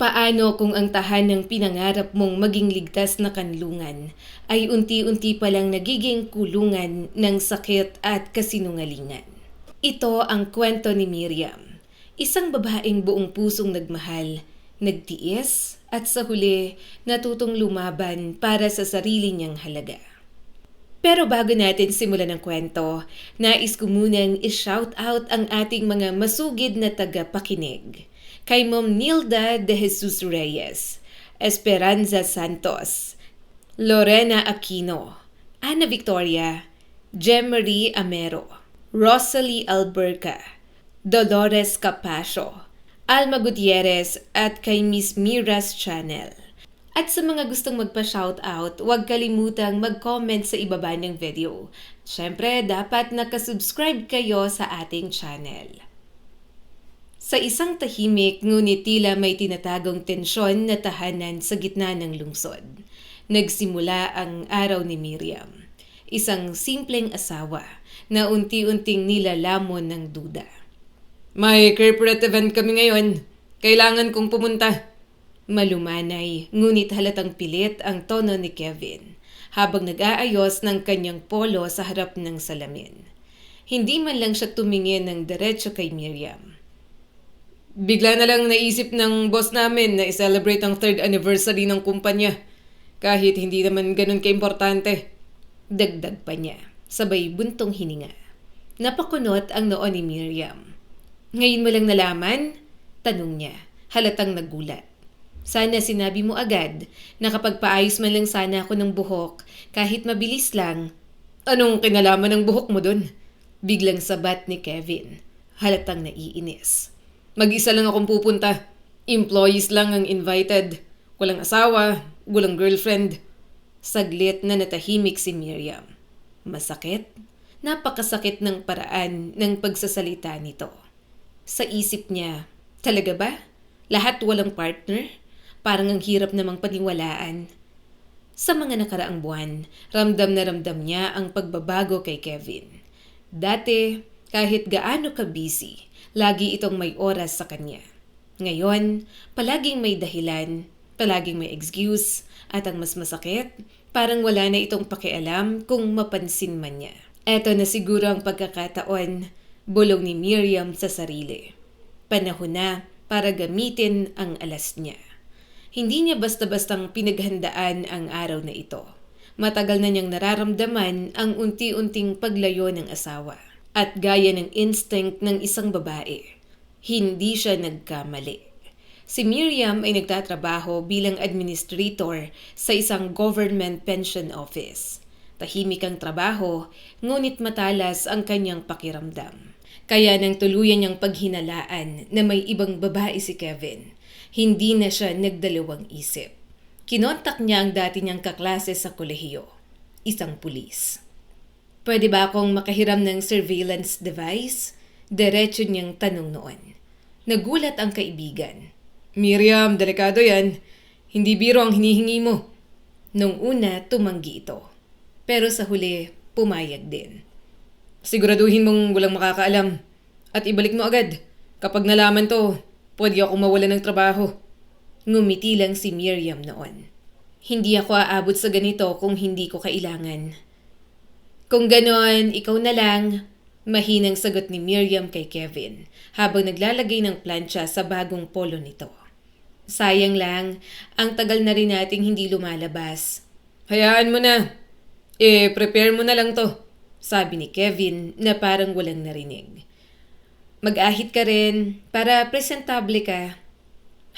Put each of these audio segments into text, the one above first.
Paano kung ang tahanang pinangarap mong maging ligtas na kanlungan ay unti-unti palang nagiging kulungan ng sakit at kasinungalingan? Ito ang kwento ni Miriam, isang babaeng buong pusong nagmahal, nagtiis at sa huli natutong lumaban para sa sarili niyang halaga. Pero bago natin simulan ang kwento, nais ko munang i-shout out ang ating mga masugid na tagapakinig. Kay Ma'am Nilda de Jesus Reyes, Esperanza Santos, Lorena Aquino, Ana Victoria, Jemarie Amero, Rosalie Alberca, Dolores Capacio, Alma Gutierrez at kay Miss Mira's Channel. At sa mga gustong magpa-shoutout, huwag kalimutang mag-comment sa ibaba ng video. Siyempre, dapat nakasubscribe kayo sa ating channel. Sa isang tahimik ngunit tila may tinatagong tensyon na tahanan sa gitna ng lungsod, nagsimula ang araw ni Miriam, isang simpleng asawa na unti-unting nilalamon ng duda. May corporate event kami ngayon. Kailangan kong pumunta. Malumanay, ngunit halatang pilit ang tono ni Kevin habang nag-aayos ng kanyang polo sa harap ng salamin. Hindi man lang siya tumingin ng diretso kay Miriam. Bigla na lang naisip ng boss namin na i-celebrate ang 3rd anniversary ng kumpanya kahit hindi naman ganun kaimportante. Dagdag pa niya, sabay buntong hininga. Napakunot ang noo ni Miriam. Ngayon mo lang nalaman? Tanong niya, halatang nagulat. Sana sinabi mo agad na kapag paayos man lang sana ako ng buhok, kahit mabilis lang. Anong kinalaman ng buhok mo dun? Biglang sabat ni Kevin, halatang naiinis. Mag-isa lang akong pupunta. Employees lang ang invited. Walang asawa, walang girlfriend. Saglit na natahimik si Miriam. Masakit? Napakasakit ng paraan ng pagsasalita nito. Sa isip niya, talaga ba? Lahat walang partner? Parang ang hirap namang paniwalaan. Sa mga nakaraang buwan, ramdam na ramdam niya ang pagbabago kay Kevin. Dati, kahit gaano ka-busy, lagi itong may oras sa kanya. Ngayon, palaging may dahilan, palaging may excuse, at ang mas masakit, parang wala na itong pakialam kung mapansin man niya. Eto na siguro ang pagkakataon, bulong ni Miriam sa sarili. Panahon na para gamitin ang alas niya. Hindi niya basta-bastang pinaghandaan ang araw na ito. Matagal na niyang nararamdaman ang unti-unting paglayo ng asawa. At gaya ng instinct ng isang babae, hindi siya nagkamali. Si Miriam ay nagtatrabaho bilang administrator sa isang government pension office. Tahimik ang trabaho, ngunit matalas ang kanyang pakiramdam. Kaya nang tuluyan niyang paghinalaan na may ibang babae si Kevin, hindi na siya nagdalawang isip. Kinontak niya ang dati niyang kaklase sa kolehiyo, isang pulis. Pwede ba akong makahiram ng surveillance device? Diretso niyang tanong noon. Nagulat ang kaibigan. Miriam, delikado yan. Hindi biro ang hinihingi mo. Nung una, tumanggi ito. Pero sa huli, pumayag din. Siguraduhin mong walang makakaalam. At ibalik mo agad. Kapag nalaman to, pwede akong mawalan ng trabaho. Ngumiti lang si Miriam noon. Hindi ako aabot sa ganito kung hindi ko kailangan. Kung ganon, ikaw na lang. Mahinang sagot ni Miriam kay Kevin habang naglalagay ng plancha sa bagong polo nito. Sayang lang, ang tagal na rin nating hindi lumalabas. Hayaan mo na. Prepare mo na lang to, sabi ni Kevin na parang walang narinig. Mag-ahit ka rin para presentable ka.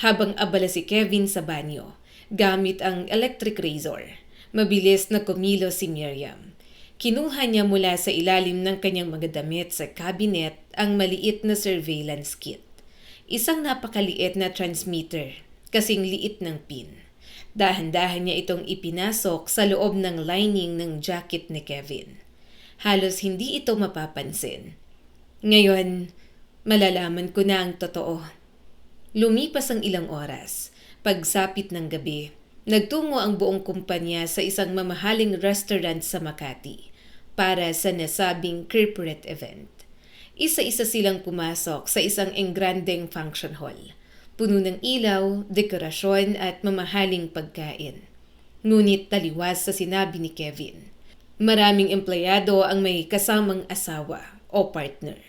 Habang abala si Kevin sa banyo, gamit ang electric razor, mabilis na kumilos si Miriam. Kinuha niya mula sa ilalim ng kanyang mga damit sa cabinet ang maliit na surveillance kit. Isang napakaliit na transmitter, kasing liit ng pin. Dahan-dahan niya itong ipinasok sa loob ng lining ng jacket ni Kevin. Halos hindi ito mapapansin. Ngayon, malalaman ko na ang totoo. Lumipas ang ilang oras. Pagsapit ng gabi, nagtungo ang buong kumpanya sa isang mamahaling restaurant sa Makati para sa nasabing corporate event. Isa-isa silang pumasok sa isang engrandeng function hall. puno ng ilaw, dekorasyon at mamahaling pagkain. Ngunit taliwas sa sinabi ni Kevin. Maraming empleyado ang may kasamang asawa o partner.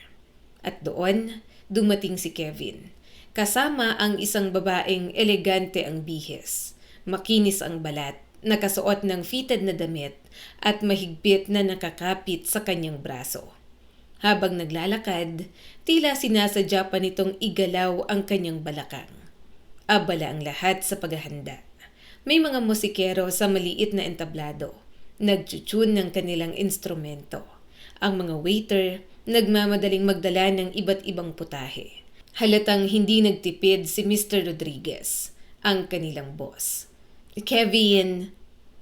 At doon, dumating si Kevin. Kasama ang isang babaeng elegante ang bihis, makinis ang balat, nakasuot ng fitted na damit at mahigpit na nakakapit sa kanyang braso. Habang naglalakad, tila sinasadya pa nitong igalaw ang kanyang balakang. Abala ang lahat sa paghahanda. May mga musikero sa maliit na entablado, nagtutune ng kanilang instrumento. Ang mga waiter, nagmamadaling magdala ng iba't ibang putahe. Halatang hindi nagtipid si Mr. Rodriguez, ang kanilang boss. Kevin,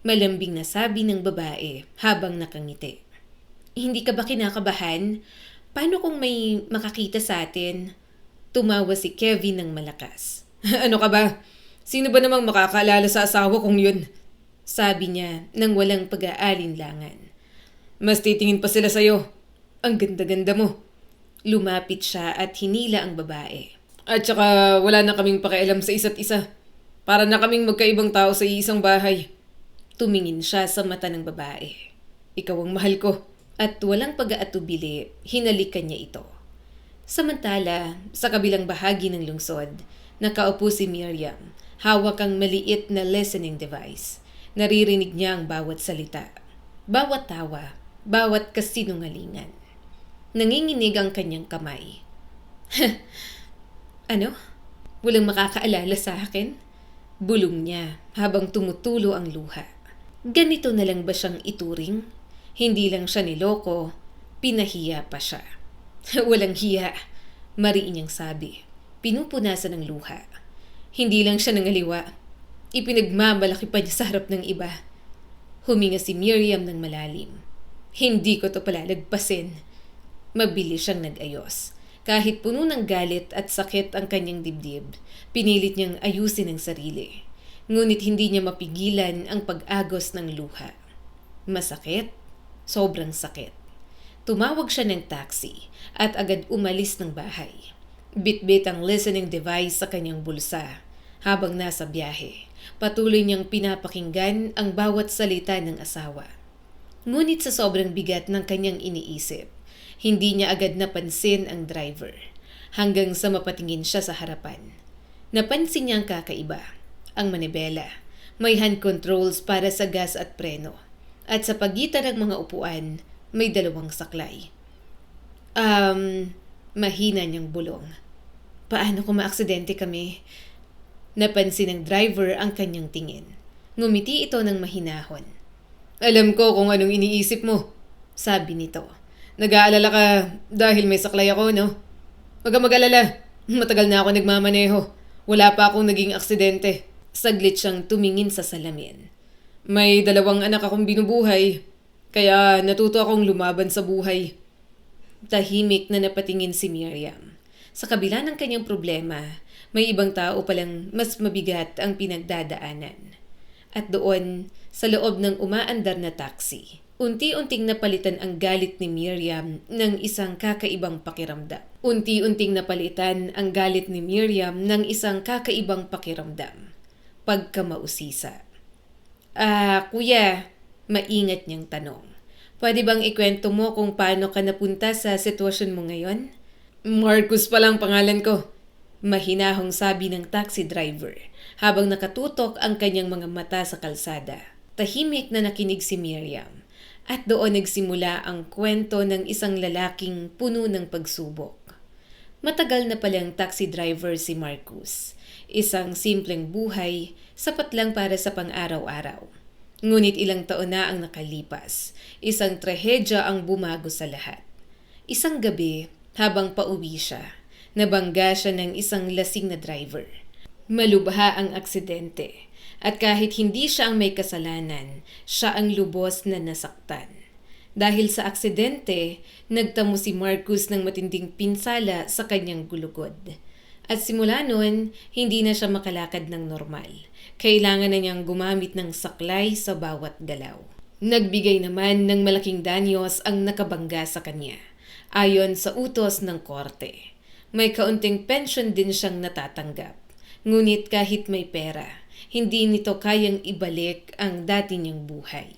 malambing na sabi ng babae habang nakangiti. Hindi ka ba kinakabahan? Paano kung may makakita sa atin? Tumawa si Kevin ng malakas. Ano ka ba? Sino ba namang makakaalala sa asawa kong yun? Sabi niya nang walang pag-aalinlangan. Mas titingin pa sila sa'yo. Ang ganda-ganda mo. Lumapit siya at hinila ang babae. At saka wala na kaming pakialam sa isa't isa. Para na kaming magkaibang tao sa isang bahay. Tumingin siya sa mata ng babae. Ikaw ang mahal ko. At walang pag-aatubili, hinalikan niya ito. Samantala, sa kabilang bahagi ng lungsod, nakaupo si Miriam. Hawak ang maliit na listening device. Naririnig niya ang bawat salita. Bawat tawa, bawat kasinungalingan. Nanginginig ang kanyang kamay. Ano? Walang makakaalala sa akin? Bulong niya habang tumutulo ang luha. Ganito na lang ba siyang ituring? Hindi lang siya niloko, pinahiya pa siya. Walang hiya, mariin niyang sabi. Pinupunasan ng luha. Hindi lang siya nangaliwa. Ipinagmamalaki pa niya sa harap ng iba. Huminga si Miriam ng malalim. Hindi ko to palalagpasin. Mabilis siyang nag-ayos. Kahit puno ng galit at sakit ang kanyang dibdib, pinilit niyang ayusin ang sarili. Ngunit hindi niya mapigilan ang pag-agos ng luha. Masakit? Sobrang sakit. Tumawag siya ng taxi at agad umalis ng bahay. Bitbit ang listening device sa kanyang bulsa. Habang nasa biyahe, patuloy niyang pinapakinggan ang bawat salita ng asawa. Ngunit sa sobrang bigat ng kanyang iniisip, hindi niya agad napansin ang driver. Hanggang sa mapatingin siya sa harapan. Napansin niya ang kakaiba, ang manibela. May hand controls para sa gas at preno. At sa pagitan ng mga upuan, may 2 saklay. Mahina niyang bulong. Paano kung maaksidente kami? Napansin ng driver ang kanyang tingin. Ngumiti ito ng mahinahon. Alam ko kung anong iniisip mo, sabi nito. Nag-aalala ka dahil may saklay ako, no? Huwag kang mag-alala. Matagal na ako nagmamaneho. Wala pa akong naging aksidente. Saglit siyang tumingin sa salamin. May 2 anak akong binubuhay. Kaya natuto akong lumaban sa buhay. Tahimik na napatingin si Miriam. Sa kabila ng kanyang problema, may ibang tao palang mas mabigat ang pinagdadaanan. At doon, sa loob ng umaandar na taxi, unti-unting napalitan ang galit ni Miriam ng isang kakaibang pakiramdam. Unti-unting napalitan ang galit ni Miriam ng isang kakaibang pakiramdam. Pagkamausisa. Kuya, maingat niyang tanong. Pwede bang ikwento mo kung paano ka napunta sa sitwasyon mo ngayon? Marcus palang pangalan ko. Mahinahong sabi ng taxi driver habang nakatutok ang kanyang mga mata sa kalsada. Tahimik na nakinig si Miriam at doon nagsimula ang kwento ng isang lalaking puno ng pagsubok. Matagal na palang taxi driver si Marcus. Isang simpleng buhay, sapat lang para sa pang-araw-araw. Ngunit ilang taon na ang nakalipas. Isang trahedya ang bumago sa lahat. Isang gabi, habang pauwi siya, nabangga siya ng isang lasing na driver. Malubha ang aksidente at kahit hindi siya ang may kasalanan, siya ang lubos na nasaktan. Dahil sa aksidente, nagtamo si Marcus ng matinding pinsala sa kanyang gulugod. At simula noon, hindi na siya makalakad ng normal. Kailangan na niyang gumamit ng saklay sa bawat galaw. Nagbigay naman ng malaking danyos ang nakabangga sa kanya. Ayon sa utos ng korte, may kaunting pensyon din siyang natatanggap. Ngunit kahit may pera, hindi nito kayang ibalik ang dati niyang buhay.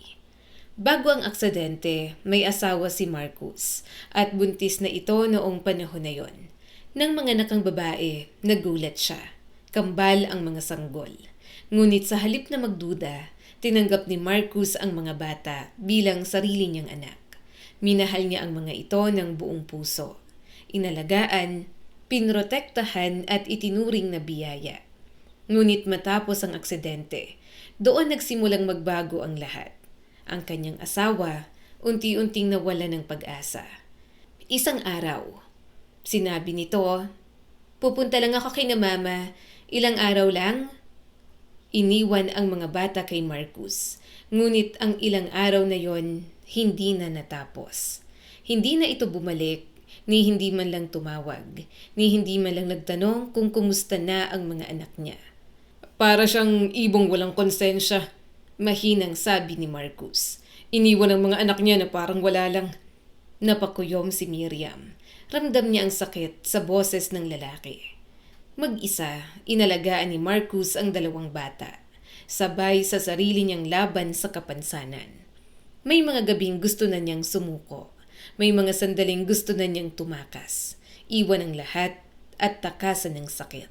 Bago ang aksidente, may asawa si Marcus at buntis na ito noong panahon na yon. Nang mga nakang babae, nagulat siya. Kambal ang mga sanggol. Ngunit sa halip na magduda, tinanggap ni Marcus ang mga bata bilang sarili niyang anak. Minahal niya ang mga ito ng buong puso. Inalagaan, pinrotektahan at itinuring na biyaya. Ngunit matapos ang aksidente, doon nagsimulang magbago ang lahat. Ang kanyang asawa, unti-unting nawala ng pag-asa. Isang araw, sinabi nito, "Pupunta lang ako kay na mama, ilang araw lang." Iniwan ang mga bata kay Marcus, ngunit ang ilang araw na yon hindi na natapos. Hindi na ito bumalik, ni hindi man lang tumawag, ni hindi man lang nagtanong kung kumusta na ang mga anak niya. "Para siyang ibong walang konsensya," mahinang sabi ni Marcus. "Iniwan ang mga anak niya na parang wala lang." Napakuyom si Miriam. Ramdam niya ang sakit sa boses ng lalaki. Mag-isa, inalagaan ni Marcus ang dalawang bata, sabay sa sarili niyang laban sa kapansanan. May mga gabing gusto na niyang sumuko. May mga sandaling gusto na niyang tumakas. Iwan ang lahat at takasan ng sakit.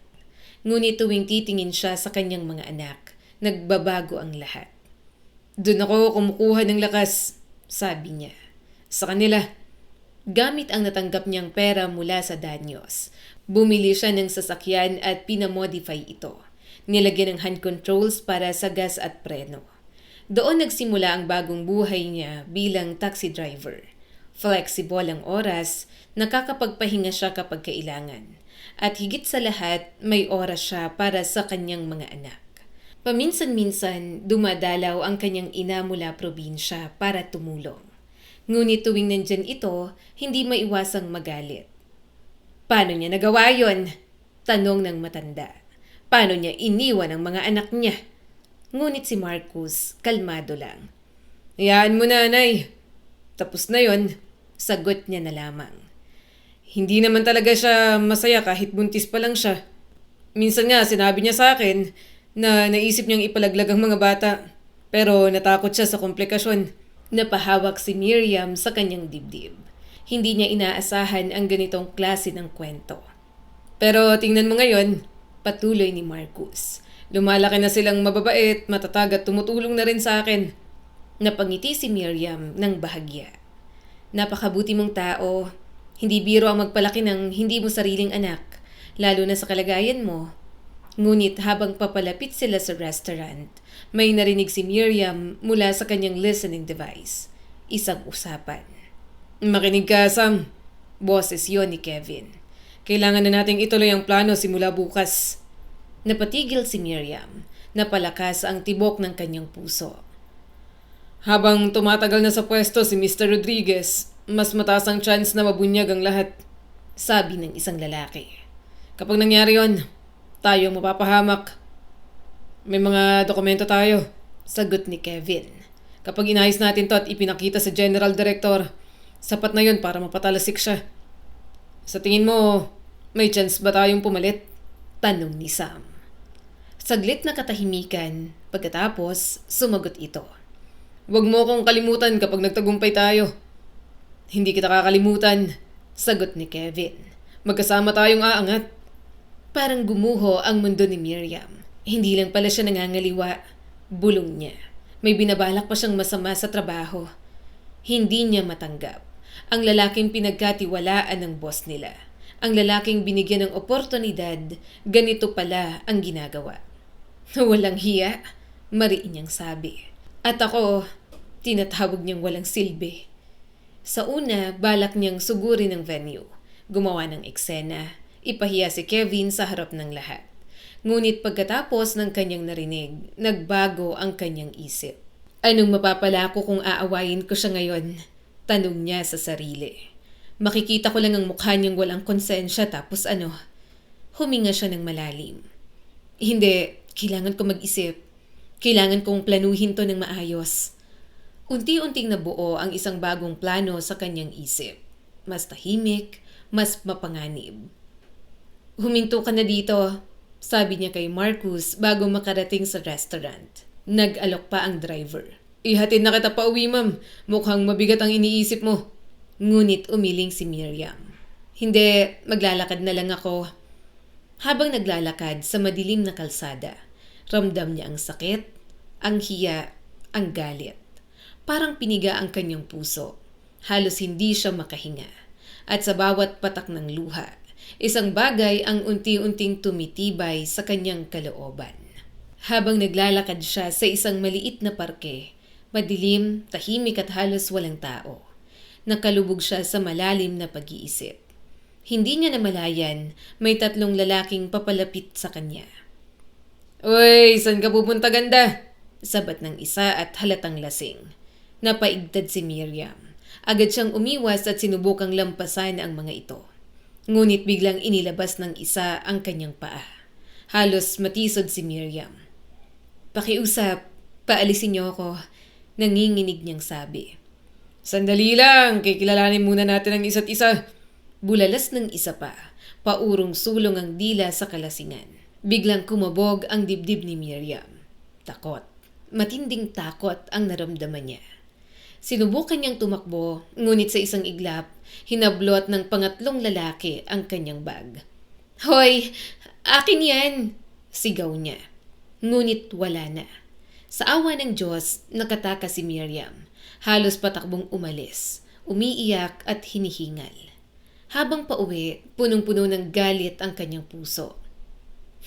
Ngunit tuwing titingin siya sa kanyang mga anak, nagbabago ang lahat. "Doon ako kumukuha ng lakas," sabi niya. Sa kanila. Gamit ang natanggap niyang pera mula sa danyos, bumili siya ng sasakyan at pinamodify ito. Nilagyan ng hand controls para sa gas at preno. Doon nagsimula ang bagong buhay niya bilang taxi driver. Flexible ang oras, nakakapagpahinga siya kapag kailangan. At higit sa lahat, may oras siya para sa kanyang mga anak. Paminsan-minsan, dumadalaw ang kanyang ina mula probinsya para tumulong. Ngunit tuwing nandyan ito, hindi maiwasang magalit. "Paano niya nagawa yon?" tanong ng matanda. "Paano niya iniwan ang mga anak niya?" Ngunit si Marcus, kalmado lang. "Hayaan mo na, Nay. Tapos na yon," sagot niya na lamang. Hindi naman talaga siya masaya kahit buntis pa lang siya. Minsan nga sinabi niya sa akin na naisip niyang ipalaglag ang mga bata, pero natakot siya sa komplikasyon. Napahawak si Miriam sa kanyang dibdib. Hindi niya inaasahan ang ganitong klase ng kwento. "Pero tingnan mo ngayon," patuloy ni Marcus. "Lumalaki na silang mababait, matatag at tumutulong na rin sa akin." Napangiti si Miriam ng bahagya. "Napakabuti mong tao. Hindi biro ang magpalaki ng hindi mo sariling anak, lalo na sa kalagayan mo." Ngunit habang papalapit sila sa restaurant, may narinig si Miriam mula sa kanyang listening device. Isang usapan. "Makinig ka, Sam." Boses yon ni Kevin. "Kailangan na nating ituloy ang plano simula bukas." Napatigil si Miriam. Napalakas ang tibok ng kanyang puso. "Habang tumatagal na sa pwesto si Mr. Rodriguez, mas mataas ang chance na mabunyag ang lahat," sabi ng isang lalaki. "Kapag nangyari yon, tayo mapapahamak." "May mga dokumento tayo," sagot ni Kevin. "Kapag inayos natin to at ipinakita sa General Director, sapat na yon para mapatalasik siya." "Sa tingin mo, may chance ba tayong pumalit?" tanong ni Sam. Saglit na katahimikan, pagkatapos sumagot ito. "Huwag mo akong kalimutan kapag nagtagumpay tayo." "Hindi kita kakalimutan," sagot ni Kevin. "Magkasama tayong aangat." Parang gumuho ang mundo ni Miriam. Hindi lang pala siya nangangaliwa. Bulong niya. May binabalak pa siyang masama sa trabaho. Hindi niya matanggap. Ang lalaking pinagkatiwalaan ng boss nila. Ang lalaking binigyan ng oportunidad, ganito pala ang ginagawa. "Walang hiya," mariin niyang sabi. At ako, tinatawag niyang walang silbi. Sa una, balak niyang sugurin ang venue. Gumawa ng eksena. Ipahiya si Kevin sa harap ng lahat. Ngunit pagkatapos ng kanyang narinig, nagbago ang kanyang isip. "Anong mapapala ko kung aawayin ko siya ngayon?" tanong niya sa sarili. "Makikita ko lang ang mukha niyang walang konsensya tapos ano?" Huminga siya ng malalim. "Hindi, kailangan ko mag-isip. Kailangan kong planuhin to ng maayos." Unti-unting nabuo ang isang bagong plano sa kanyang isip. Mas tahimik, mas mapanganib. "Huminto ka na dito," Sabi niya kay Marcus bago makarating sa restaurant. Nag-alok pa ang driver. Ihatid na kita pa uwi, ma'am. Mukhang mabigat ang iniisip mo. Ngunit umiling si Miriam. Hindi, maglalakad na lang ako. Habang naglalakad sa madilim na kalsada, ramdam niya ang sakit, ang hiya, ang galit. Parang piniga ang kanyang puso. Halos hindi siya makahinga. At sa bawat patak ng luha, isang bagay ang unti-unting tumitibay sa kanyang kalooban. Habang naglalakad siya sa isang maliit na parke, madilim, tahimik at halos walang tao, nakalubog siya sa malalim na pag-iisip. Hindi niya namalayan, may 3 lalaking papalapit sa kanya. "Uy, saan ka pupunta, ganda?" Sabat ng isa at halatang lasing. Napaigtad si Miriam. Agad siyang umiwas at sinubukang lampasan ang mga ito. Ngunit biglang inilabas ng isa ang kanyang paa. Halos matisod si Miriam. "Pakiusap, paalisin niyo ako," nanginginig niyang sabi. "Sandali lang, kikilalanin muna natin ang isa't isa." Bulalas ng isa pa, paurong-sulong ang dila sa kalasingan. Biglang kumabog ang dibdib ni Miriam. Takot. Matinding takot ang naramdaman niya. Sinubukan niyang tumakbo, ngunit sa isang iglap, hinablot ng pangatlong lalaki ang kanyang bag. "Hoy! Akin yan!" sigaw niya. Ngunit wala na. Sa awa ng Diyos, nakataka si Miriam. Halos patakbong umalis, umiiyak at hinihingal. Habang pauwi, punong-puno ng galit ang kanyang puso.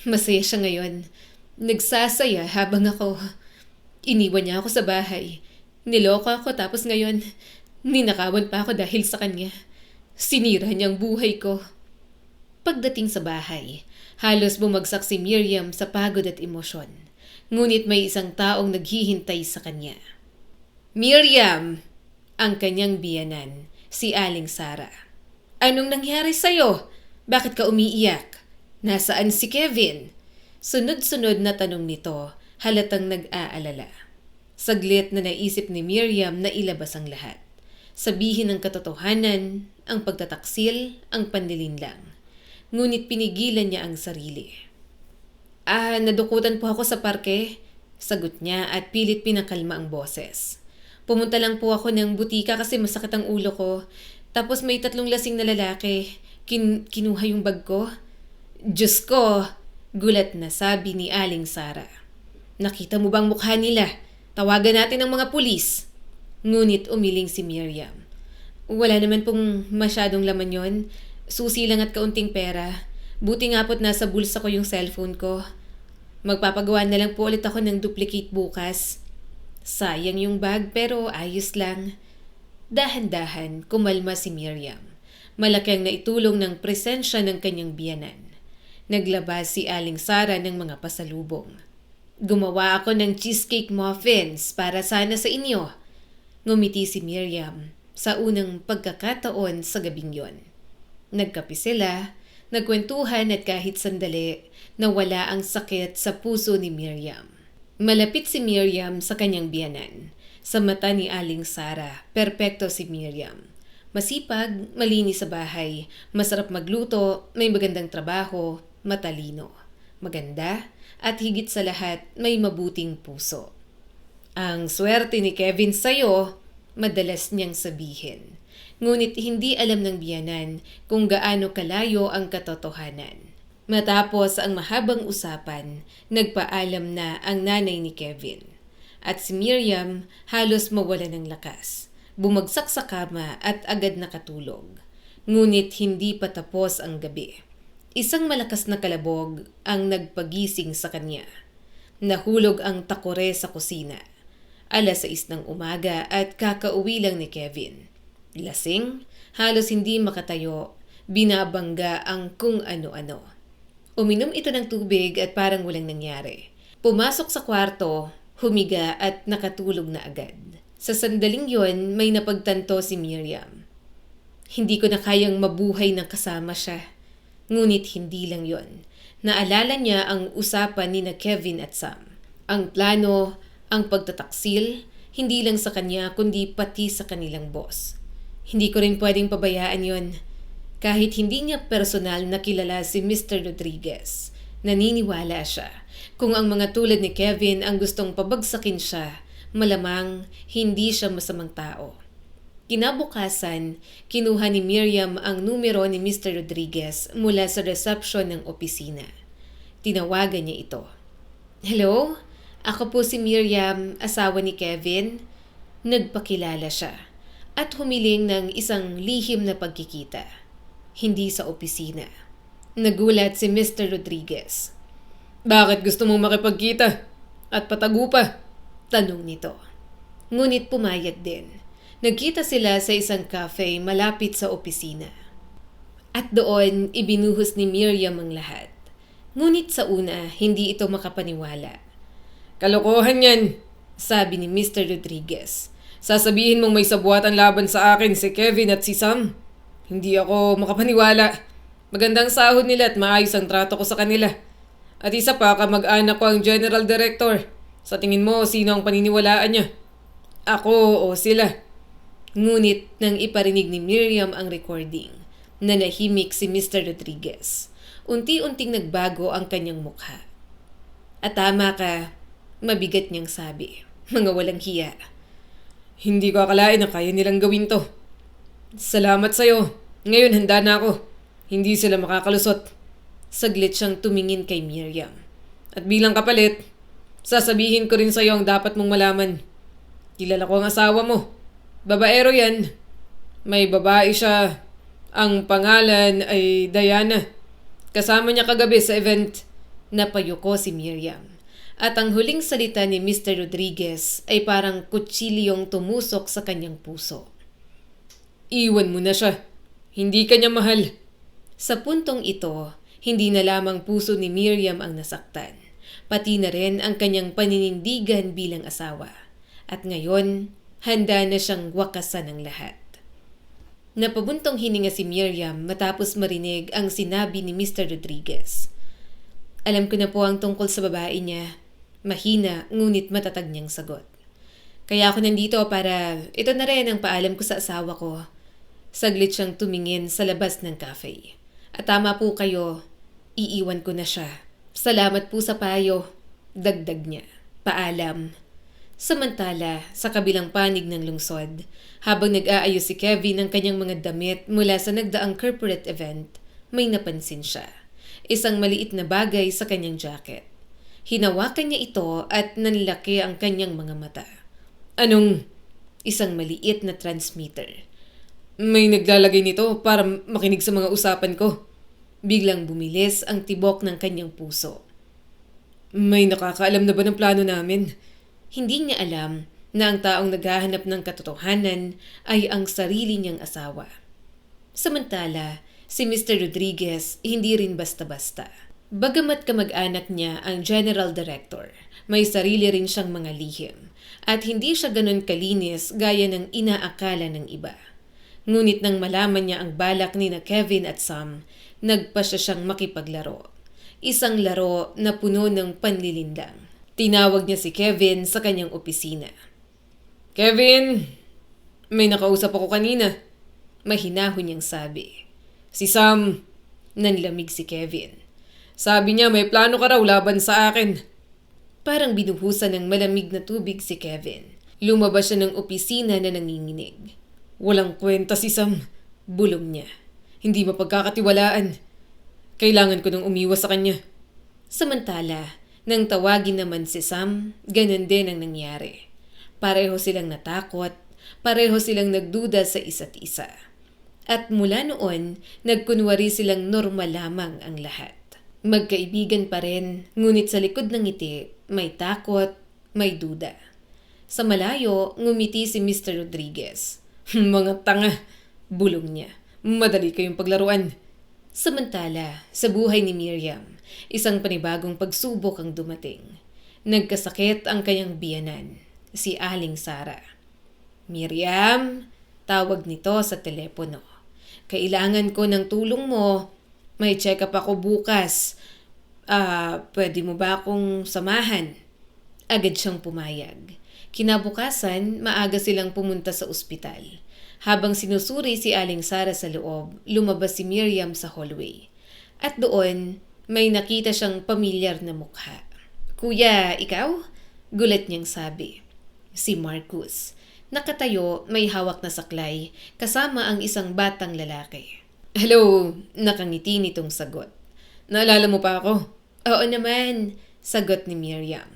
Masaya siya ngayon. Nagsasaya habang ako. Iniwan niya ako sa bahay. Niloko ako tapos ngayon, ninakawan pa ako dahil sa kanya. Sinira niya ang buhay ko. Pagdating sa bahay, halos bumagsak si Miriam sa pagod at emosyon. Ngunit may isang taong naghihintay sa kanya. "Miriam!" Ang kanyang biyanan, si Aling Sara. "Anong nangyari sa'yo? Bakit ka umiiyak? Nasaan si Kevin?" Sunod-sunod na tanong nito, halatang nag-aalala. Saglit na naisip ni Miriam na ilabas ang lahat. Sabihin ang katotohanan, ang pagtataksil, ang panlilinlang. Ngunit pinigilan niya ang sarili. "Nadukutan po ako sa parke," sagot niya at pilit pinakalma ang boses. "Pumunta lang po ako ng butika kasi masakit ang ulo ko. Tapos may 3 lasing na lalaki. Kinuha yung bag ko." "Diyos ko!" gulat na sabi ni Aling Sara. "Nakita mo bang mukha nila? Tawagan natin ang mga pulis." Ngunit umiling si Miriam. "Wala naman pong masyadong laman yon. Susi lang at kaunting pera. Buti nga po't nasa bulsa ko yung cellphone ko. Magpapagawa na lang po ulit ako ng duplicate bukas. Sayang yung bag pero ayos lang." Dahan-dahan kumalma si Miriam. Malaki ang naitulong ng presensya ng kanyang biyanan. Naglabas si Aling Sara ng mga pasalubong. "Gumawa ako ng cheesecake muffins para sana sa inyo." Ngumiti si Miriam sa unang pagkakataon sa gabing yon. Nagkape sila, nagkwentuhan at kahit sandali, nawala ang sakit sa puso ni Miriam. Malapit si Miriam sa kanyang biyanan. Sa mata ni Aling Sara, perpekto si Miriam. Masipag, malinis sa bahay, masarap magluto, may magandang trabaho, matalino. Maganda, at higit sa lahat, may mabuting puso. "Ang swerte ni Kevin sa'yo," madalas niyang sabihin. Ngunit hindi alam ng biyanan kung gaano kalayo ang katotohanan. Matapos ang mahabang usapan, nagpaalam na ang nanay ni Kevin. At si Miriam halos mawala ng lakas. Bumagsak sa kama at agad nakatulog. Ngunit hindi pa tapos ang gabi. Isang malakas na kalabog ang nagpagising sa kanya. Nahulog ang takore sa kusina. 6:00 ng umaga at kakauwi lang ni Kevin. Lasing, halos hindi makatayo, binabangga ang kung ano-ano. Uminom ito ng tubig at parang walang nangyari. Pumasok sa kwarto, humiga at nakatulog na agad. Sa sandaling yon, may napagtanto si Miriam. Hindi ko na kayang mabuhay ng kasama siya. Ngunit hindi lang yon. Naalala niya ang usapan ni na Kevin at Sam. Ang plano, ang pagtataksil, hindi lang sa kanya kundi pati sa kanilang boss. Hindi ko rin pwedeng pabayaan yon. Kahit hindi niya personal na kilala si Mr. Rodriguez, Naniniwala siya. Kung ang mga tulad ni Kevin ang gustong pabagsakin siya, malamang hindi siya masamang tao. Kinabukasan, kinuha ni Miriam ang numero ni Mr. Rodriguez mula sa reception ng opisina. Tinawagan niya ito. Hello? Ako po si Miriam, asawa ni Kevin. Nagpakilala siya at humiling ng isang lihim na pagkikita. Hindi sa opisina. Nagulat si Mr. Rodriguez. Bakit gusto mong makipagkita? At patago pa? Tanong nito. Ngunit pumayag din. Nagkita sila sa isang cafe malapit sa opisina. At doon, ibinuhos ni Miriam ang lahat. Ngunit sa una, hindi ito makapaniwala. Kalokohan yan, sabi ni Mr. Rodriguez. Sasabihin mong may sabuatan laban sa akin si Kevin at si Sam. Hindi ako makapaniwala. Magandang sahod nila at maayos ang trato ko sa kanila. At isa pa, kamag-anak ko ang General Director. Sa tingin mo, sino ang paniniwalaan niya? Ako o sila? Ngunit nang iparinig ni Miriam ang recording, nanahimik si Mr. Rodriguez. Unti-unting nagbago ang kanyang mukha. At tama ka, mabigat niyang sabi. Mga walang hiya. Hindi ko akalain na kaya nilang gawin to. Salamat sa'yo. Ngayon handa na ako. Hindi sila makakalusot. Saglit siyang tumingin kay Miriam. At bilang kapalit, sasabihin ko rin sa'yo ang dapat mong malaman. Kilala ko ang asawa mo. Babaero yan. May babae siya. Ang pangalan ay Diana. Kasama niya kagabi sa event. Napayuko si Miriam. At ang huling salita ni Mr. Rodriguez ay parang kutsilyong tumusok sa kanyang puso. Iwan mo na siya. Hindi ka niya mahal. Sa puntong ito, hindi na lamang puso ni Miriam ang nasaktan. Pati na rin ang kanyang paninindigan bilang asawa. At ngayon, handa na siyang wakasan ng lahat. Napabuntong hininga si Miriam matapos marinig ang sinabi ni Mr. Rodriguez. Alam ko na po ang tungkol sa babae niya. Mahina ngunit matatag niyang sagot. Kaya ako nandito para ito na rin ang paalam ko sa asawa ko. Saglit siyang tumingin sa labas ng cafe. At tama po kayo, iiwan ko na siya. Salamat po sa payo. Dagdag niya. Paalam. Samantala, sa kabilang panig ng lungsod, habang nag-aayos si Kevin ng kanyang mga damit mula sa nagdaang corporate event, may napansin siya. Isang maliit na bagay sa kanyang jacket. Hinawakan niya ito at nanlaki ang kanyang mga mata. Anong? Isang maliit na transmitter. May naglalagay nito para makinig sa mga usapan ko. Biglang bumilis ang tibok ng kanyang puso. May nakakaalam na ba ng plano namin? Hindi niya alam na ang taong naghahanap ng katotohanan ay ang sarili niyang asawa. Samantala, si Mr. Rodriguez hindi rin basta-basta. Bagamat kamag-anak niya ang General Director, may sarili rin siyang mga lihim at hindi siya ganun kalinis gaya ng inaakala ng iba. Ngunit nang malaman niya ang balak ni na Kevin at Sam, nagpa siya siyang makipaglaro. Isang laro na puno ng panlilindang. Tinawag niya si Kevin sa kanyang opisina. Kevin, may nakausap ako kanina. Mahinahon niyang sabi. Si Sam, nanlamig si Kevin. Sabi niya may plano ka raw laban sa akin. Parang binuhusan ng malamig na tubig si Kevin. Lumabas siya ng opisina na nanginginig. Walang kwenta si Sam, bulong niya. Hindi mapagkakatiwalaan. Kailangan ko nang umiwas sa kanya. Samantala, nang tawagin naman si Sam, ganun din ang nangyari. Pareho silang natakot, pareho silang nagduda sa isa't isa. At mula noon, nagkunwari silang normal lamang ang lahat. Magkaibigan pa rin, ngunit sa likod ng ngiti, may takot, may duda. Sa malayo, ngumiti si Mr. Rodriguez. Mga tanga, bulong niya. Madali kayong paglaruan. Samantala, sa buhay ni Miriam, isang panibagong pagsubok ang dumating. Nagkasakit ang kanyang biyanan, si Aling Sara. Miriam, tawag nito sa telepono. Kailangan ko ng tulong mo. May check-up ako bukas. Pwede mo ba akong samahan? Agad siyang pumayag. Kinabukasan, maaga silang pumunta sa ospital. Habang sinusuri si Aling Sara sa loob, lumabas si Miriam sa hallway. At doon, May nakita siyang pamilyar na mukha. "Kuya, ikaw?" Gulat niyang sabi. Si Marcus. Nakatayo, may hawak na saklay, kasama ang isang batang lalaki. "Hello," nakangiti nitong sagot. "Naalala mo pa ako?" "Oo naman," sagot ni Miriam.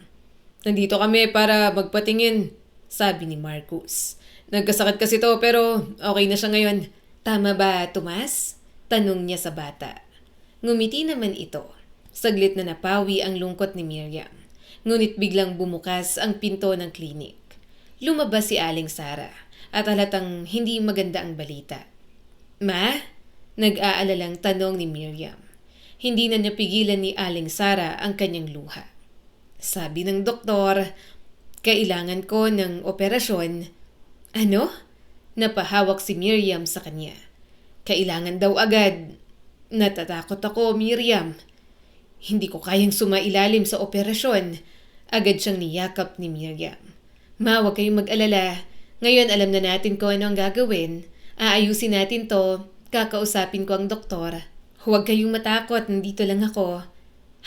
"Nandito kami para magpatingin," sabi ni Marcus. "Nagkasakit kasi to pero okay na siya ngayon." "Tama ba, Tomas?" tanong niya sa bata. Ngumiti naman ito. Saglit na napawi ang lungkot ni Miriam. Ngunit biglang bumukas ang pinto ng klinik. Lumabas si Aling Sara at halatang hindi maganda ang balita. "Ma?" nag-aalalang tanong ni Miriam. Hindi na napigilan ni Aling Sara ang kanyang luha. "Sabi ng doktor, kailangan ko ng operasyon." "Ano?" Napahawak si Miriam sa kanya. "Kailangan daw agad." "Natatakot ako, Miriam. Hindi ko kayang sumailalim sa operasyon." Agad siyang niyakap ni Miriam. "Ma, huwag kayong mag-alala. Ngayon alam na natin kung ano ang gagawin. Aayusin natin to. Kakausapin ko ang doktor. Huwag kayong matakot, nandito lang ako."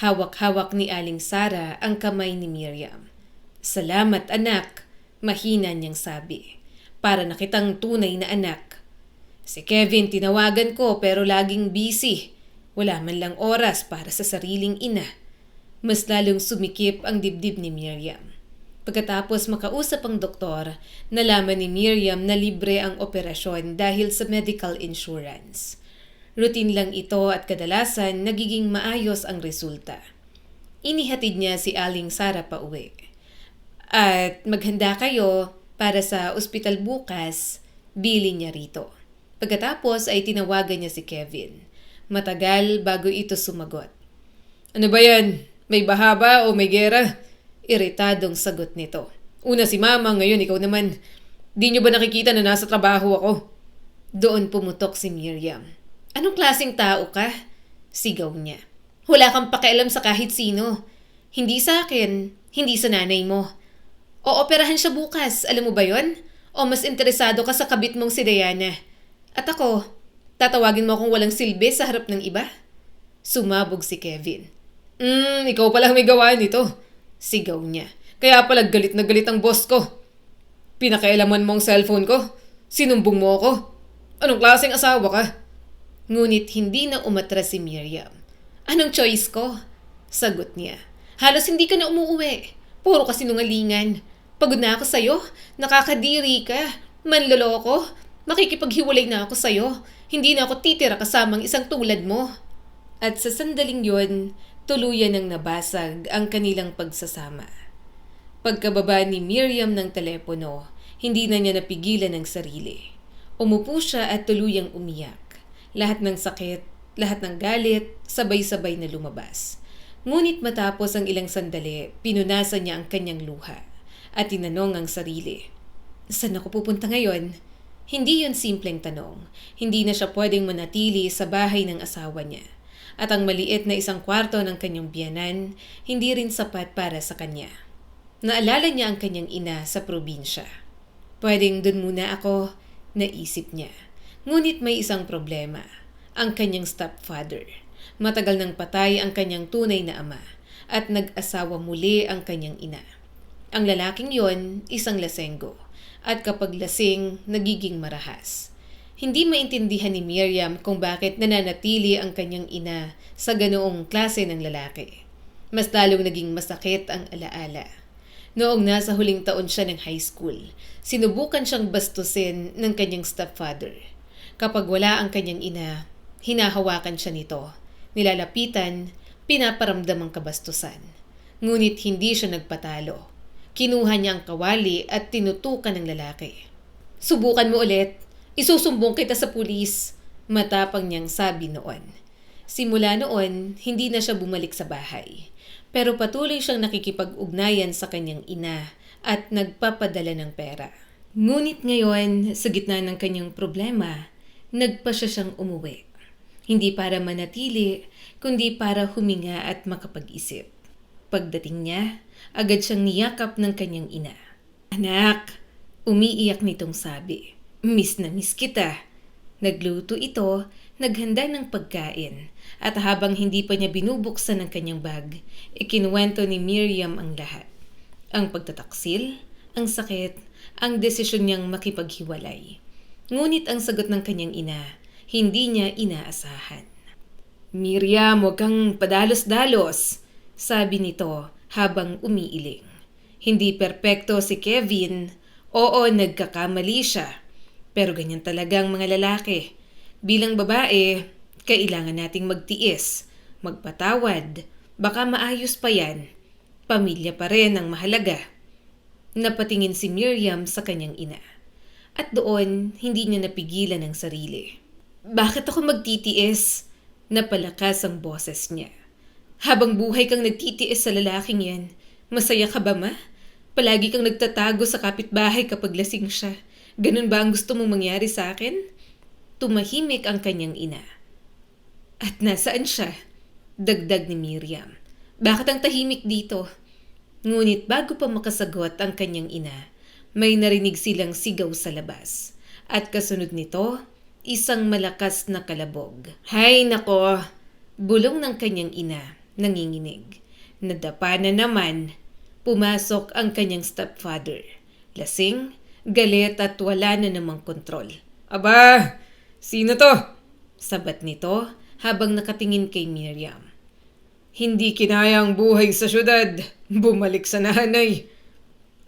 Hawak-hawak ni Aling Sara ang kamay ni Miriam. "Salamat anak," mahina niyang sabi. "Para na kitang tunay na anak. Si Kevin tinawagan ko pero laging busy. Wala man lang oras para sa sariling ina." Mas lalong sumikip ang dibdib ni Miriam. Pagkatapos makausap ang doktor, nalaman ni Miriam na libre ang operasyon dahil sa medical insurance. Routine lang ito at kadalasan nagiging maayos ang resulta. Inihatid niya si Aling Sara pa uwi. "At maghanda kayo para sa ospital bukas," bilin niya rito. Pagkatapos ay tinawagan niya si Kevin. Matagal bago ito sumagot. "Ano ba yan? May baha ba o may gera?" Iritadong sagot nito. "Una si Mama, ngayon ikaw naman. Di niyo ba nakikita na nasa trabaho ako?" Doon pumutok si Miriam. "Anong klaseng tao ka?" Sigaw niya. "Wala kang pakialam sa kahit sino. Hindi sa akin, hindi sa nanay mo. Ooperahan siya bukas, alam mo ba yon? O mas interesado ka sa kabit mong si Diana? At ako, tatawagin mo akong walang silbi sa harap ng iba?" Sumabog si Kevin. Ikaw palang may gawa nito," sigaw niya. "Kaya pala galit na galit ang boss ko. Pinakailaman mo ang cellphone ko. Sinumbong mo ako. Anong klaseng asawa ka?" Ngunit hindi na umatras si Miriam. "Anong choice ko?" sagot niya. "Halos hindi ka na umuuwi. Puro ka sinungalingan. Pagod na ako sa'yo. Nakakadiri ka. Manloloko. Makikipaghiwalay na ako sa'yo. Hindi na ako titira kasamang isang tulad mo." At sa sandaling yon, tuluyan nang nabasag ang kanilang pagsasama. Pagkababa ni Miriam ng telepono, hindi na niya napigilan ang sarili. Umupo siya at tuluyang umiyak. Lahat ng sakit, lahat ng galit, sabay-sabay na lumabas. Ngunit matapos ang ilang sandali, pinunasan niya ang kanyang luha at tinanong ang sarili. "Saan ako pupunta ngayon?" Hindi yun simpleng tanong. Hindi na siya pwedeng manatili sa bahay ng asawa niya. At ang maliit na isang kwarto ng kanyang biyanan, hindi rin sapat para sa kanya. Naalala niya ang kanyang ina sa probinsya. "Pwedeng dun muna ako," naisip niya. Ngunit may isang problema. Ang kanyang stepfather. Matagal nang patay ang kanyang tunay na ama at nag-asawa muli ang kanyang ina. Ang lalaking yon, isang lasenggo. At kapag lasing, nagiging marahas. Hindi maintindihan ni Miriam kung bakit nananatili ang kanyang ina sa ganoong klase ng lalaki. Mas lalong naging masakit ang alaala. Noong nasa huling taon siya ng high school, sinubukan siyang bastusin ng kanyang stepfather. Kapag wala ang kanyang ina, hinahawakan siya nito, nilalapitan, pinaparamdam ang kabastusan. Ngunit hindi siya nagpatalo. Kinuha niya ang kawali at tinutukan ng lalaki. "Subukan mo ulit. Isusumbong kita sa pulis," matapang niyang sabi noon. Simula noon, hindi na siya bumalik sa bahay. Pero patuloy siyang nakikipag-ugnayan sa kanyang ina at nagpapadala ng pera. Ngunit ngayon, sa gitna ng kanyang problema, nagpasya siyang umuwi. Hindi para manatili, kundi para huminga at makapag-isip. Pagdating niya, agad siyang niyakap ng kanyang ina. "Anak," umiiyak nitong sabi. "Miss na miss kita." Nagluto ito, Naghanda ng pagkain at habang hindi pa niya binubuksan ang kanyang bag, ikinuwento ni Miriam ang lahat. Ang pagtataksil, ang sakit, ang desisyon niyang makipaghiwalay. Ngunit ang sagot ng kanyang ina, hindi niya inaasahan. Miriam, huwag kang padalos-dalos, sabi nito habang umiiling. Hindi perpekto si Kevin. Oo, nagkakamali siya. Pero ganyan talaga ang mga lalaki. Bilang babae, kailangan nating magtiis, magpatawad. Baka maayos pa yan. Pamilya pa rin ang mahalaga. Napatingin si Miriam sa kanyang ina. At doon, hindi niya napigilan ang sarili. Bakit ako magtitiis? Napalakas ang boses niya. Habang buhay kang nagtitiis sa lalaking yan, masaya ka ba, ma? Palagi kang nagtatago sa kapitbahay kapag lasing siya. Ganun ba ang gusto mong mangyari sa akin? Tumahimik ang kanyang ina. At nasaan siya? Dagdag ni Miriam. Bakit ang tahimik dito? Ngunit bago pa makasagot ang kanyang ina, may narinig silang sigaw sa labas. At kasunod nito, isang malakas na kalabog. Hay nako! Bulong ng kanyang ina, nanginginig. Nadapa na naman. Pumasok ang kanyang stepfather. Lasing, galit at wala na namang kontrol. Aba! Sino to? Sabat nito habang nakatingin kay Miriam. Hindi kinaya ang buhay sa syudad. Bumalik sa nanay.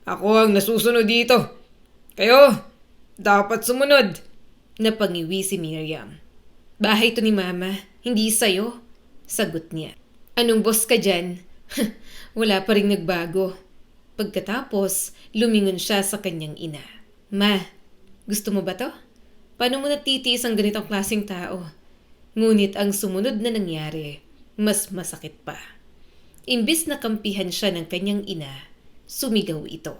Ako ang nasusunod dito. Kayo, dapat sumunod. Napangiwi si Miriam. Bahay to ni Mama, hindi sa'yo. Sagot niya. Anong boss ka dyan? Wala pa rin nagbago. Pagkatapos, lumingon siya sa kanyang ina. Ma, gusto mo ba to? Paano mo natitiis ang ganitong klaseng tao? Ngunit ang sumunod na nangyari, mas masakit pa. Imbis na kampihan siya ng kanyang ina, sumigaw ito.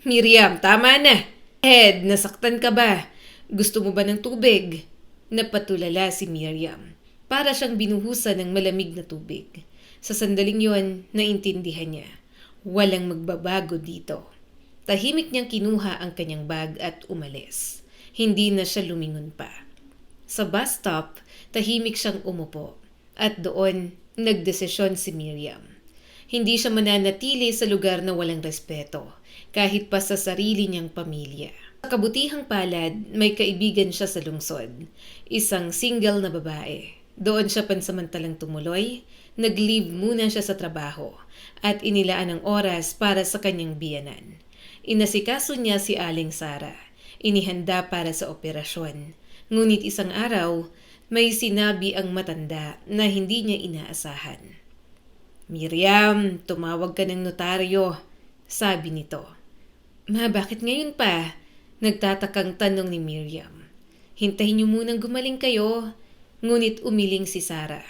Miriam, tama na! Ed, nasaktan ka ba? Gusto mo ba ng tubig? Napatulala si Miriam. Para siyang binuhusan ng malamig na tubig. Sa sandaling yon, naintindihan niya. Walang magbabago dito. Tahimik niyang kinuha ang kanyang bag at umalis. Hindi na siya lumingon pa. Sa bus stop, tahimik siyang umupo. At doon, nagdesisyon si Miriam. Hindi siya mananatili sa lugar na walang respeto, kahit pa sa sarili niyang pamilya. Sa kabutihang palad, may kaibigan siya sa lungsod. Isang single na babae. Doon siya pansamantalang tumuloy, nag-leave muna siya sa trabaho at inilaan ang oras para sa kanyang biyanan. Inasikaso niya si Aling Sara. Inihanda para sa operasyon. Ngunit isang araw, may sinabi ang matanda na hindi niya inaasahan. Miriam, tumawag ka ng notaryo, sabi nito. Ma, bakit ngayon pa? Nagtatakang tanong ni Miriam. Hintayin niyo munang gumaling kayo. Ngunit umiling si Sara.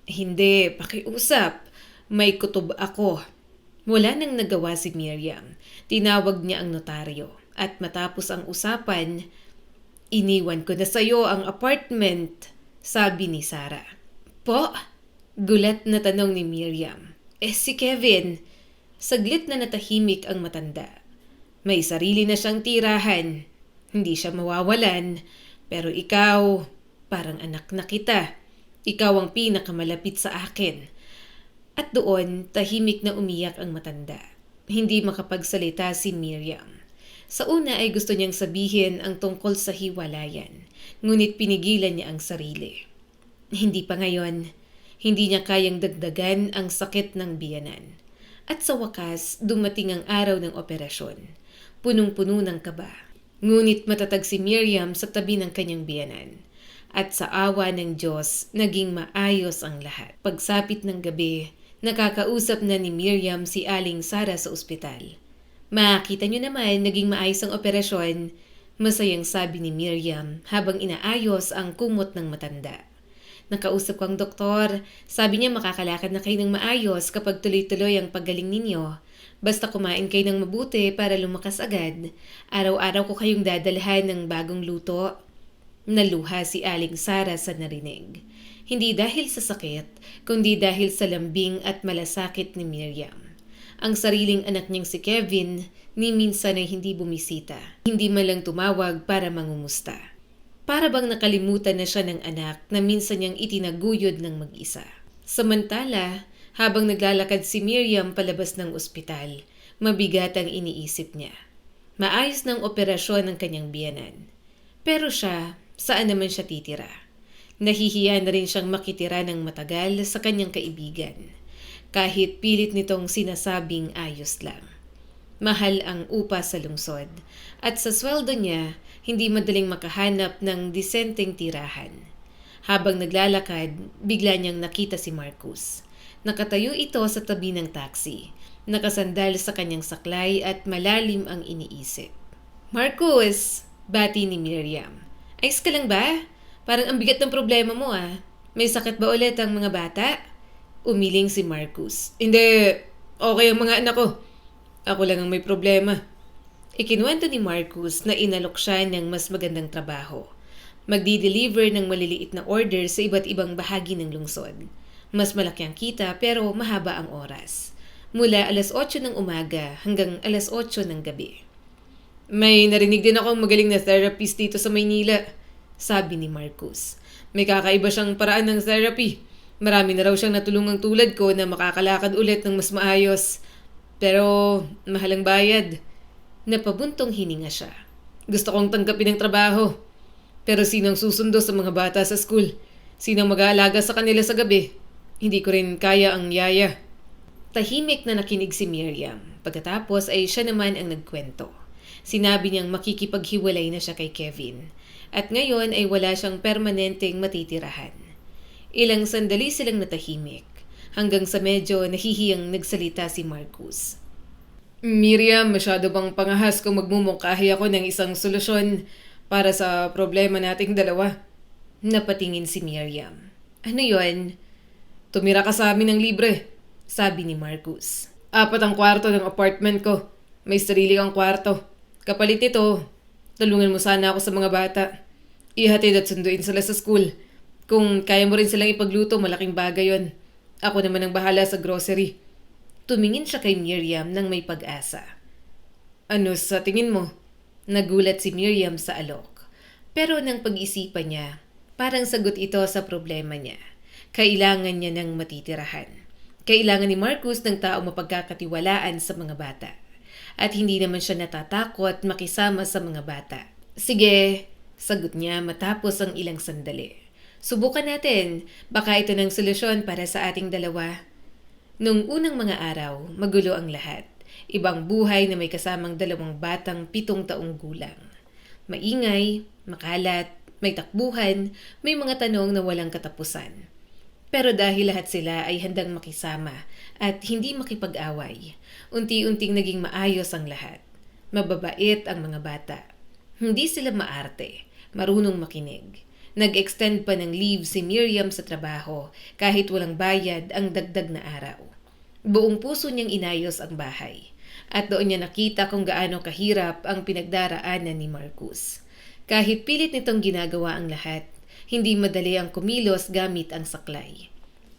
Hindi, pakiusap. May kutob ako. Wala nang nagawa si Miriam. Tinawag niya ang notaryo. At matapos ang usapan, iniwan ko na sa'yo ang apartment, sabi ni Sara. Po? Gulat na tanong ni Miriam. Si Kevin. Saglit na natahimik ang matanda. May sarili na siyang tirahan. Hindi siya mawawalan. Pero ikaw, parang anak na kita. Ikaw ang pinakamalapit sa akin. At doon, tahimik na umiyak ang matanda. Hindi makapagsalita si Miriam. Sa una ay gusto niyang sabihin ang tungkol sa hiwalayan. Ngunit pinigilan niya ang sarili. Hindi pa ngayon. Hindi niya kayang dagdagan ang sakit ng biyanan. At sa wakas, dumating ang araw ng operasyon. Punong-puno ng kaba. Ngunit matatag si Miriam sa tabi ng kanyang biyanan. At sa awa ng Diyos, naging maayos ang lahat. Pagsapit ng gabi, nakakausap na ni Miriam si Aling Sara sa ospital. Makita niyo naman, naging maayos ang operasyon, masayang sabi ni Miriam habang inaayos ang kumot ng matanda. Nakausap ko ang doktor, sabi niya makakalakad na kayo ng maayos kapag tuloy-tuloy ang paggaling ninyo. Basta kumain kayo ng mabuti para lumakas agad. Araw-araw ko kayong dadalhan ng bagong luto. Naluha si Aling Sara sa narinig. Hindi dahil sa sakit, kundi dahil sa lambing at malasakit ni Miriam. Ang sariling anak niyang si Kevin, ni minsan ay hindi bumisita. Hindi man lang tumawag para mangumusta. Para bang nakalimutan na siya ng anak na minsan niyang itinaguyod ng mag-isa. Samantala, habang naglalakad si Miriam palabas ng ospital, mabigat ang iniisip niya. Maayos ng operasyon ng kanyang biyenan. Pero siya, saan naman siya titira? Nahihiya na rin siyang makitira ng matagal sa kanyang kaibigan. Kahit pilit nitong sinasabing ayos lang. Mahal ang upa sa lungsod at sa sweldo niya, hindi madaling makahanap ng disenteng tirahan. Habang naglalakad, bigla niyang nakita si Marcus. Nakatayo ito sa tabi ng taxi, nakasandal sa kanyang saklay at malalim ang iniisip. "Marcus!" bati ni Miriam. "Ayos ka lang ba? Parang ang bigat ng problema mo ah. May sakit ba ulit ang mga bata?" Umiling si Marcus. "Hindi, okay ang mga anak ko. Ako lang ang may problema." Ikinuwento ni Marcus na inalok siya ng mas magandang trabaho. Magdi-deliver ng maliliit na order sa iba't ibang bahagi ng lungsod. Mas malaki ang kita pero mahaba ang oras. Mula 8:00 ng umaga hanggang 8:00 ng gabi. "May narinig din akong magaling na therapist dito sa Maynila," sabi ni Marcus. "May kakaiba siyang paraan ng therapy. Marami na raw siyang natulungang tulad ko na makakalakad ulit ng mas maayos. Pero mahal ang bayad." Napabuntong hininga siya. "Gusto kong tanggapin ang trabaho. Pero sinong susundo sa mga bata sa school? Sinong mag-aalaga sa kanila sa gabi? Hindi ko rin kaya ang yaya." Tahimik na nakinig si Miriam. Pagkatapos ay siya naman ang nagkwento. Sinabi niyang makikipaghiwalay na siya kay Kevin. At ngayon ay wala siyang permanenteng matitirahan. Ilang sandali silang natahimik. Hanggang sa medyo nahihiyang nagsalita si Marcus. "Miriam, masyado bang pangahas kung magmumungkahi ako ng isang solusyon para sa problema nating dalawa?" Napatingin si Miriam. "Ano yon?" "Tumira ka sa amin ng libre," sabi ni Marcus. 4 ang kwarto ng apartment ko. May sarili kang kwarto. Kapalit ito, tulungan mo sana ako sa mga bata. Ihatid at sunduin sila sa school. Kung kaya mo rin silang ipagluto, malaking bagay yon. Ako naman ang bahala sa grocery." Tumingin siya kay Miriam nang may pag-asa. "Ano sa tingin mo?" Nagulat si Miriam sa alok. Pero nang pag-isipan niya, parang sagot ito sa problema niya. Kailangan niya ng matitirahan. Kailangan ni Marcus ng taong mapagkakatiwalaan sa mga bata. At hindi naman siya natatakot makisama sa mga bata. "Sige," sagot niya matapos ang ilang sandali. "Subukan natin. Baka ito ng solusyon para sa ating dalawa." Nung unang mga araw, magulo ang lahat. Ibang buhay na may kasamang 2 batang 7 taong gulang. Maingay, makalat, may takbuhan, may mga tanong na walang katapusan. Pero dahil lahat sila ay handang makisama at hindi makipag-away, unti-unting naging maayos ang lahat. Mababait ang mga bata. Hindi sila maarte, marunong makinig. Nag-extend pa ng leave si Miriam sa trabaho kahit walang bayad ang dagdag na araw. Buong puso niyang inayos ang bahay. At doon niya nakita kung gaano kahirap ang pinagdaraanan ni Marcus. Kahit pilit nitong ginagawa ang lahat, hindi madali ang kumilos gamit ang saklay.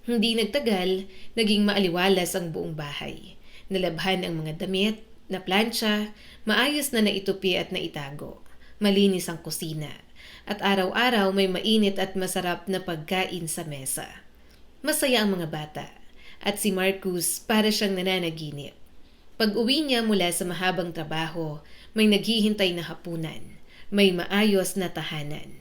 Hindi nagtagal, naging maaliwalas ang buong bahay. Nalabhan ang mga damit, naplansya, maayos na naitupi at naitago. Malinis ang kusina. At araw-araw may mainit at masarap na pagkain sa mesa. Masaya ang mga bata. At si Marcus para siyang nananaginip. Pag-uwi niya mula sa mahabang trabaho, may naghihintay na hapunan. May maayos na tahanan.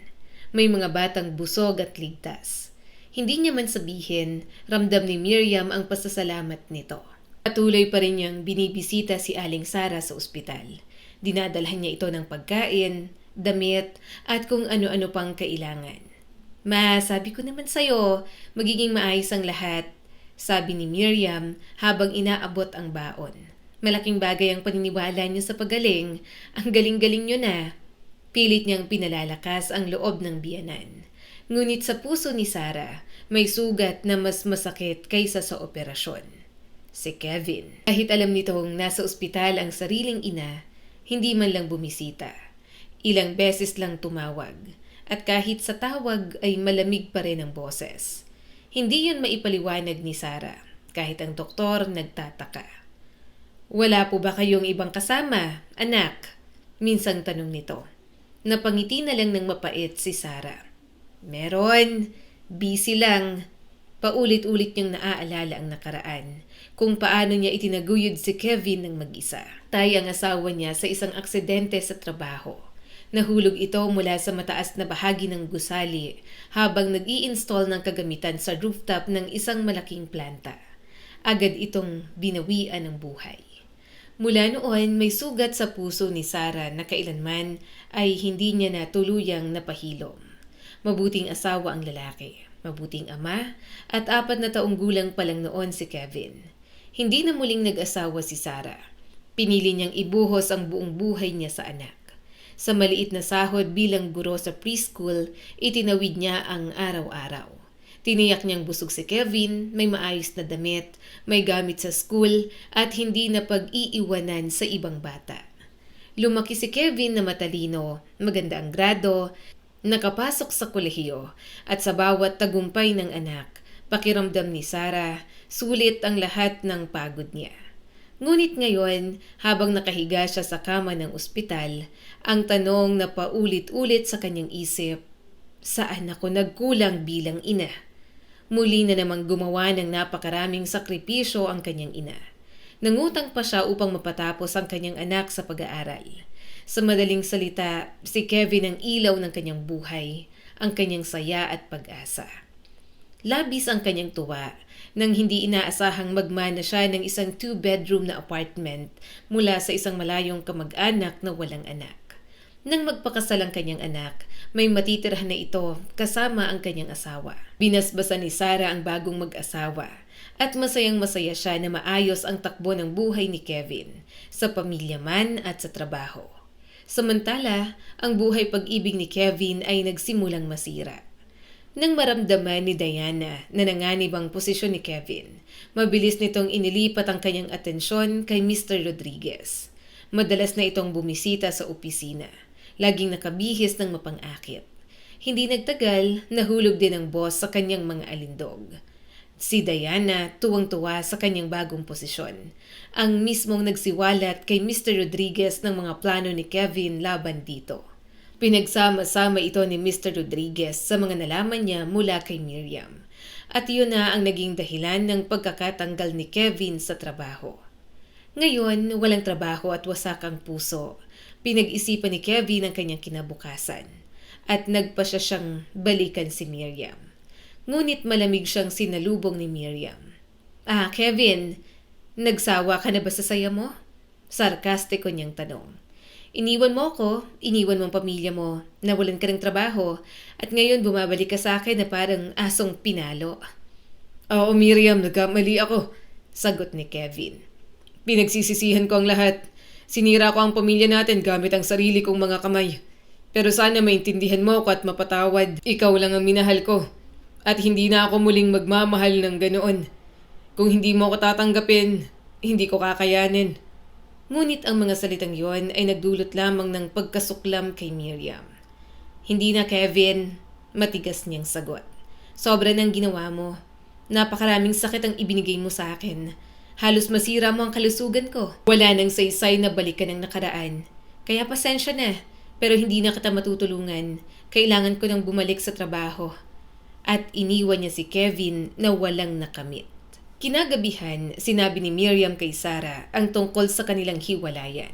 May mga batang busog at ligtas. Hindi niya man sabihin, ramdam ni Miriam ang pasasalamat nito. Patuloy pa rin niyang binibisita si Aling Sara sa ospital. Dinadalhan niya ito ng pagkain, damit, at kung ano-ano pang kailangan. "Ma, sabi ko naman sa'yo, magiging maayos ang lahat," sabi ni Miriam habang inaabot ang baon. "Malaking bagay ang paniniwala niyo sa pagaling. Ang galing-galing niyo na." Pilit niyang pinalalakas ang loob ng biyenan. Ngunit sa puso ni Sara, may sugat na mas masakit kaysa sa operasyon. Si Kevin. Kahit alam nitong nasa ospital ang sariling ina, hindi man lang bumisita. Ilang beses lang tumawag. At kahit sa tawag ay malamig pa rin ang boses. Hindi yun maipaliwanag ni Sara, kahit ang doktor nagtataka. "Wala po ba kayong ibang kasama, anak?" Minsang tanong nito. Napangiti na lang ng mapait si Sarah. Meron, busy lang. Paulit-ulit niyang naaalala ang nakaraan, kung paano niya itinaguyod si Kevin ng mag-isa. Tay ang asawa niya sa isang aksidente sa trabaho. Nahulog ito mula sa mataas na bahagi ng gusali habang nag-i-install ng kagamitan sa rooftop ng isang malaking planta. Agad itong binawian ng buhay. Mula noon, may sugat sa puso ni Sarah na kailanman ay hindi niya na tuluyang napahilom. Mabuting asawa ang lalaki, mabuting ama, at 4 na taong gulang pa lang noon si Kevin. Hindi na muling nag-asawa si Sarah. Pinili niyang ibuhos ang buong buhay niya sa anak. Sa maliit na sahod bilang guro sa preschool, itinawid niya ang araw-araw. Tiniyak niyang busog si Kevin, may maayos na damit, may gamit sa school, at hindi na pag-iiwanan sa ibang bata. Lumaki si Kevin na matalino, maganda ang grado, nakapasok sa kolehiyo, at sa bawat tagumpay ng anak, pakiramdam ni Sarah, sulit ang lahat ng pagod niya. Ngunit ngayon, habang nakahiga siya sa kama ng ospital, ang tanong na paulit-ulit sa kanyang isip, saan ako nagkulang bilang ina? Muli na namang gumawa ng napakaraming sakripisyo ang kanyang ina. Nangutang pa siya upang mapatapos ang kanyang anak sa pag-aaral. Sa madaling salita, si Kevin ang ilaw ng kanyang buhay, ang kanyang saya at pag-asa. Labis ang kanyang tuwa nang hindi inaasahang magmana siya ng isang 2-bedroom na apartment mula sa isang malayong kamag-anak na walang anak. Nang magpakasal ang kanyang anak, may matitirahan na ito kasama ang kanyang asawa. Binasbasan ni Sarah ang bagong mag-asawa at masayang-masaya siya na maayos ang takbo ng buhay ni Kevin, sa pamilya man at sa trabaho. Samantala, ang buhay pag-ibig ni Kevin ay nagsimulang masira. Nang maramdaman ni Diana na nanganib ang posisyon ni Kevin, mabilis nitong inilipat ang kanyang atensyon kay Mr. Rodriguez. Madalas na itong bumisita sa opisina. Laging nakabihis ng mapang-akit. Hindi nagtagal, nahulog din ang boss sa kanyang mga alindog. Si Diana tuwang-tuwa sa kanyang bagong posisyon. Ang mismong nagsiwalat kay Mr. Rodriguez ng mga plano ni Kevin laban dito. Pinagsama-sama ito ni Mr. Rodriguez sa mga nalaman niya mula kay Miriam. At yun na ang naging dahilan ng pagkakatanggal ni Kevin sa trabaho. Ngayon, walang trabaho at wasak ang puso. Pinag-isipan ni Kevin ang kanyang kinabukasan at nagpa siya siyang balikan si Miriam. Ngunit malamig siyang sinalubong ni Miriam. Kevin, nagsawa ka na ba sa saya mo? Sarkastiko niyang tanong. Iniwan mo ako, iniwan mo ang pamilya mo, nawalan ka ng trabaho, at ngayon bumabalik ka sa akin na parang asong pinalo. Oo, Miriam, nagkamali ako, sagot ni Kevin. Pinagsisisihan ko ang lahat. Sinira ko ang pamilya natin gamit ang sarili kong mga kamay. Pero sana maintindihan mo ako at mapatawad. Ikaw lang ang minahal ko. At hindi na ako muling magmamahal ng ganoon. Kung hindi mo ako tatanggapin, hindi ko kakayanin. Ngunit ang mga salitang yon ay nagdulot lamang ng pagkasuklam kay Miriam. Hindi na, Kevin, matigas niyang sagot. Sobra ng ginawa mo. Napakaraming sakit ang ibinigay mo sa akin. Halos masira mo ang kalusugan ko. Wala nang saysay na balikan ng nakaraan. Kaya pasensya na, pero hindi na kita matutulungan. Kailangan ko nang bumalik sa trabaho. At iniwan niya si Kevin na walang nakamit. Kinagabihan, sinabi ni Miriam kay Sarah ang tungkol sa kanilang hiwalayan.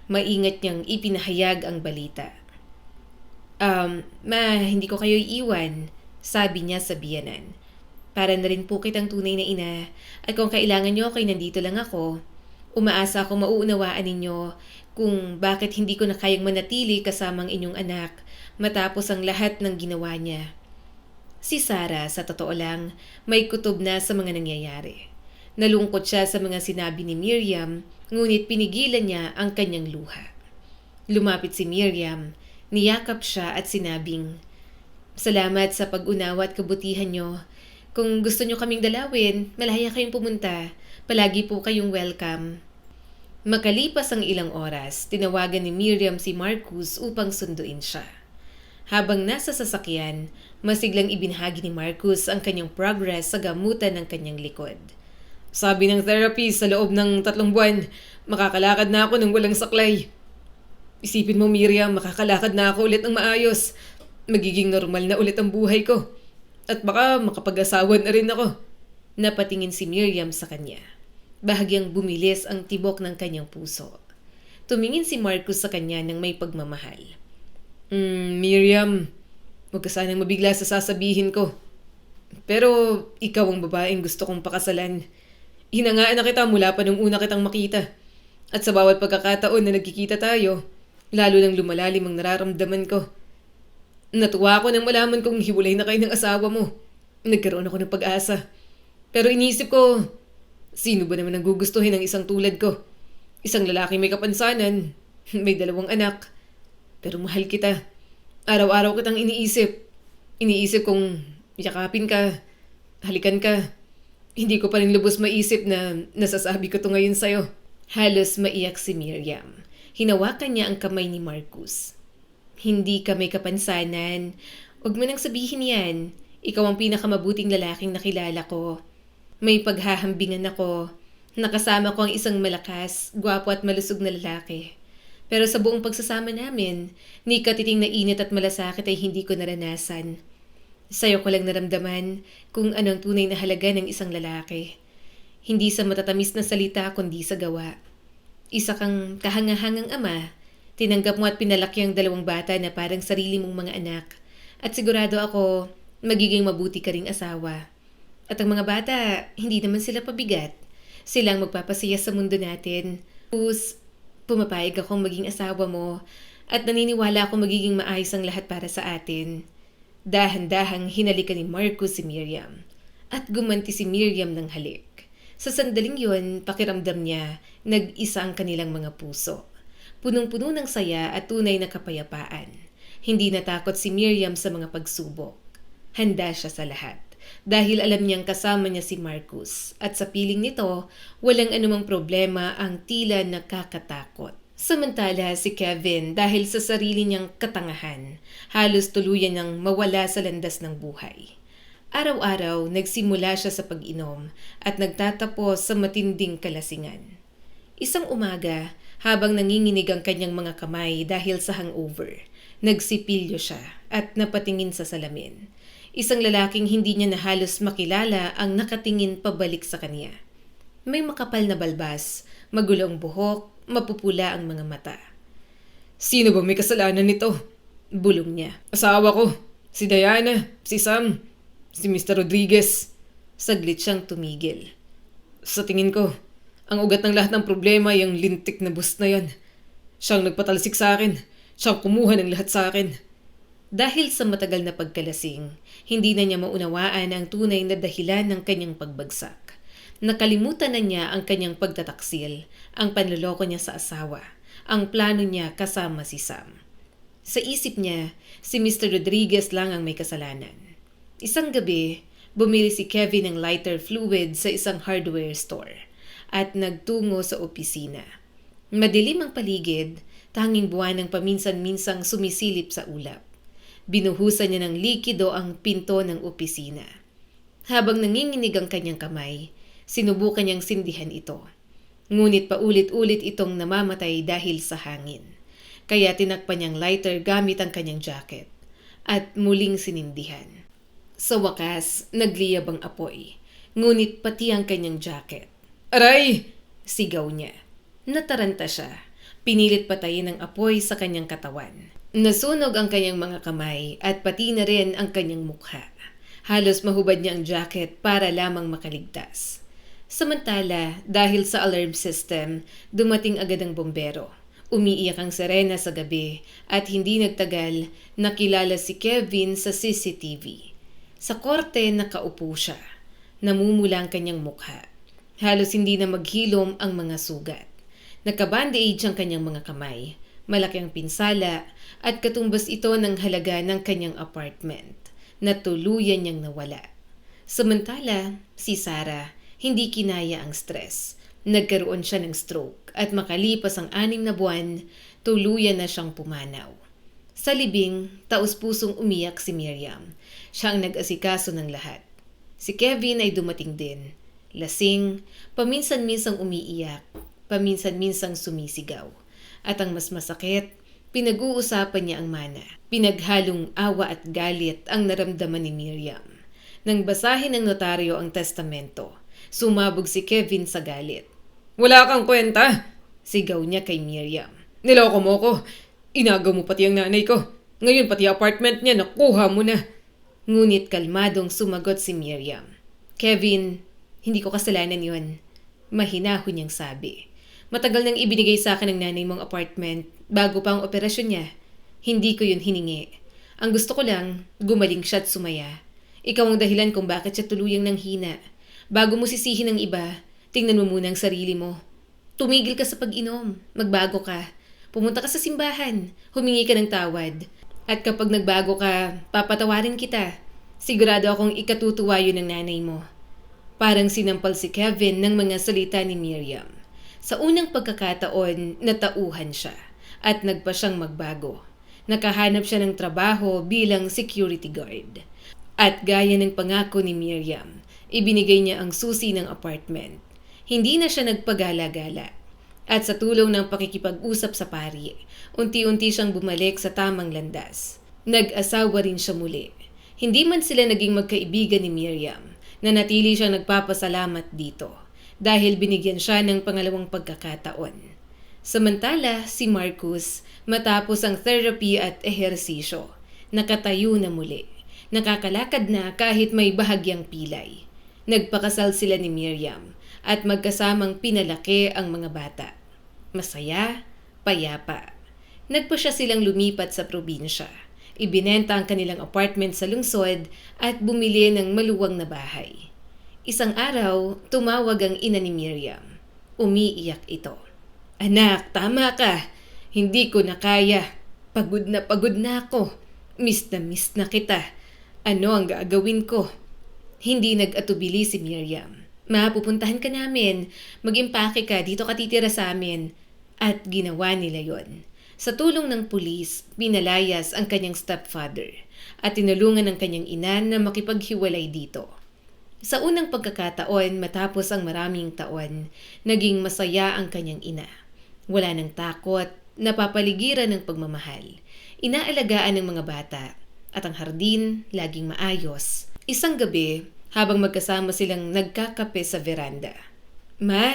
Maingat niyang ipinahayag ang balita. Hindi ko kayo iiwan, sabi niya sa biyanan. Para na rin po kitang tunay na ina, at kung kailangan niyo ako'y nandito lang ako. Umaasa akong mauunawaan ninyo kung bakit hindi ko na kayang manatili kasamang inyong anak matapos ang lahat ng ginawa niya. Si Sarah, sa totoo lang, may kutob na sa mga nangyayari. Nalungkot siya sa mga sinabi ni Miriam, ngunit pinigilan niya ang kanyang luha. Lumapit si Miriam, niyakap siya at sinabing, "Salamat sa pag-unawa at kabutihan niyo. Kung gusto niyo kaming dalawin, malaya kayong pumunta. Palagi po kayong welcome." Makalipas ang ilang oras, tinawagan ni Miriam si Marcus upang sunduin siya. Habang nasa sasakyan, masiglang ibinahagi ni Marcus ang kanyang progress sa gamutan ng kanyang likod. Sabi ng therapist sa loob ng 3 buwan, makakalakad na ako ng walang saklay. Isipin mo, Miriam, makakalakad na ako ulit ng maayos. Magiging normal na ulit ang buhay ko. At baka makapag-asawa na rin ako. Napatingin si Miriam sa kanya. Bahagyang bumilis ang tibok ng kanyang puso. Tumingin si Marcus sa kanya ng may pagmamahal. Miriam, huwag ka sanang mabigla sa sasabihin ko. Pero ikaw ang babaeng gusto kong pakasalan. Hinangaan na kita mula pa nung una kitang makita. At sa bawat pagkakataon na nagkikita tayo, lalo nang lumalalim ang nararamdaman ko. Natuwa ako nang malaman kong hiwalay na kayo ng asawa mo. Nagkaroon ako ng pag-asa. Pero inisip ko, sino ba naman ang gugustuhin ng isang tulad ko? Isang lalaki may kapansanan, may 2 anak. Pero mahal kita. Araw-araw kitang iniisip. Iniisip kong yakapin ka, halikan ka. Hindi ko pa rin lubos maisip na nasasabi ko to ngayon sa'yo. Halos maiyak si Miriam. Hinawakan niya ang kamay ni Marcus. Hindi ka may kapansanan. Huwag mo nang sabihin yan. Ikaw ang pinakamabuting lalaking nakilala ko. May paghahambingan ako. Nakasama ko ang isang malakas, gwapo at malusog na lalaki. Pero sa buong pagsasama namin, ni katiting na init at malasakit ay hindi ko naranasan. Sa'yo ko lang naramdaman kung ano ang tunay na halaga ng isang lalaki. Hindi sa matatamis na salita kundi sa gawa. Isa kang kahangahangang ama, tinanggap mo at pinalaki ang 2 bata na parang sarili mong mga anak. At sigurado ako, magiging mabuti ka ring asawa. At ang mga bata, hindi naman sila pabigat. Silang magpapasaya sa mundo natin. Tapos, pumapayag akong maging asawa mo at naniniwala akong magiging maayos ang lahat para sa atin. Dahan-dahang hinalikan ni Marcus si Miriam. At gumanti si Miriam ng halik. Sa sandaling yun, pakiramdam niya, nag-isa ang kanilang mga puso. Punong-puno ng saya at tunay na kapayapaan. Hindi natakot si Miriam sa mga pagsubok. Handa siya sa lahat. Dahil alam niyang kasama niya si Marcus. At sa piling nito, walang anumang problema ang tila nakakatakot. Samantala si Kevin dahil sa sarili niyang katangahan, halos tuluyan niyang mawala sa landas ng buhay. Araw-araw, nagsimula siya sa pag-inom at nagtatapos sa matinding kalasingan. Isang umaga, habang nanginginig ang kanyang mga kamay dahil sa hangover, nagsipilyo siya at napatingin sa salamin. Isang lalaking hindi niya na halos makilala ang nakatingin pabalik sa kanya. May makapal na balbas, magulong buhok, mapupula ang mga mata. Sino ba may kasalanan nito? Bulong niya. Asawa ko, si Diana, si Sam, si Mr. Rodriguez. Saglit siyang tumigil. Sa tingin ko, ang ugat ng lahat ng problema ay ang lintik na bus na yan. Siyang nagpatalsik sa akin. Siyang kumuha ng lahat sa akin. Dahil sa matagal na pagkalasing, hindi na niya maunawaan ang tunay na dahilan ng kanyang pagbagsak. Nakalimutan na niya ang kanyang pagtataksil, ang panloloko niya sa asawa, ang plano niya kasama si Sam. Sa isip niya, si Mr. Rodriguez lang ang may kasalanan. Isang gabi, bumili si Kevin ng lighter fluid sa isang hardware store at nagtungo sa opisina. Madilim ang paligid, tanging buwan ng paminsan-minsang sumisilip sa ulap. Binuhusan niya ng likido ang pinto ng opisina. Habang nanginginig ang kanyang kamay, sinubukan niyang sindihan ito. Ngunit paulit-ulit itong namamatay dahil sa hangin. Kaya tinakpan niyang lighter gamit ang kanyang jacket at muling sinindihan. Sa wakas, nagliyab ang apoy, ngunit pati ang kanyang jacket. Aray! Sigaw niya. Nataranta siya. Pinilit patayin ang apoy sa kanyang katawan. Nasunog ang kanyang mga kamay at pati na rin ang kanyang mukha. Halos mahubad niya ang jacket para lamang makaligtas. Samantala, dahil sa alarm system, dumating agad ang bombero. Umiiyak ang sirena sa gabi at hindi nagtagal nakilala si Kevin sa CCTV. Sa korte nakaupo siya. Namumula ang kanyang mukha. Halos hindi na maghilom ang mga sugat. Nagka-bandage ang kanyang mga kamay. Malaki ang pinsala at katumbas ito ng halaga ng kanyang apartment na tuluyan niyang nawala. Samantala, si Sarah, hindi kinaya ang stress. Nagkaroon siya ng stroke at makalipas ang 6 na buwan, tuluyan na siyang pumanaw. Sa libing, taus-pusong umiyak si Miriam. Siya ang nag-asikaso ng lahat. Si Kevin ay dumating din. Lasing, paminsan-minsang umiiyak, paminsan-minsang sumisigaw. At ang mas masakit, Pinag-uusapan niya ang mana. Pinaghalong awa at galit ang naramdaman ni Miriam. Nang basahin ng notaryo ang testamento, sumabog si Kevin sa galit. "Wala kang kwenta!" sigaw niya kay Miriam. "Niloko mo ko. Inagaw mo pati ang nanay ko. Ngayon pati apartment niya nakuha mo na." Ngunit kalmadong sumagot si Miriam. "Kevin, hindi ko kasalanan yun." Mahinahon niyang sabi. "Matagal nang ibinigay sa akin ng nanay mong apartment bago pa ang operasyon niya. Hindi ko yun hiningi. Ang gusto ko lang, gumaling siya at sumaya. Ikaw ang dahilan kung bakit siya tuluyang nanghina. Bago mo sisihin ng iba, tingnan mo muna ang sarili mo. Tumigil ka sa pag-inom, magbago ka. Pumunta ka sa simbahan, humingi ka ng tawad. At kapag nagbago ka, papatawarin kita. Sigurado akong ikatutuwa yun ng nanay mo." Parang sinampal si Kevin ng mga salita ni Miriam. Sa unang pagkakataon, natauhan siya at nagpa siyang magbago. Nakahanap siya ng trabaho bilang security guard. At gaya ng pangako ni Miriam, ibinigay niya ang susi ng apartment. Hindi na siya nagpagala-gala. At sa tulong ng pakikipag-usap sa pari, unti-unti siyang bumalik sa tamang landas. Nag-asawa rin siya muli. Hindi man sila naging magkaibigan ni Miriam, nanatili siyang nagpapasalamat dito dahil binigyan siya ng pangalawang pagkakataon. Samantala, si Marcus, matapos ang therapy at ehersisyo, nakatayo na muli. Nakakalakad na kahit may bahagyang pilay. Nagpakasal sila ni Miriam at magkasamang pinalaki ang mga bata. Masaya, payapa. Nagpasya silang lumipat sa probinsya. Ibinenta ang kanilang apartment sa lungsod at bumili ng maluwang na bahay. Isang araw, tumawag ang ina ni Miriam. Umiiyak ito. "Anak, tama ka. Hindi ko na kaya. Pagod na ako. Miss na kita. Ano ang gagawin ko?" Hindi nag-atubili si Miriam. "Ma, pupuntahan ka namin. Mag-impake ka, dito ka titira sa amin." At ginawa nila yon. Sa tulong ng pulis, pinalayas ang kanyang stepfather at tinulungan ng kanyang ina na makipaghiwalay dito. Sa unang pagkakataon matapos ang maraming taon, naging masaya ang kanyang ina. Wala ng takot, napapaligiran ng pagmamahal. Inaalagaan ng mga bata at ang hardin laging maayos. Isang gabi, habang magkasama silang nagkakape sa veranda. "Ma,"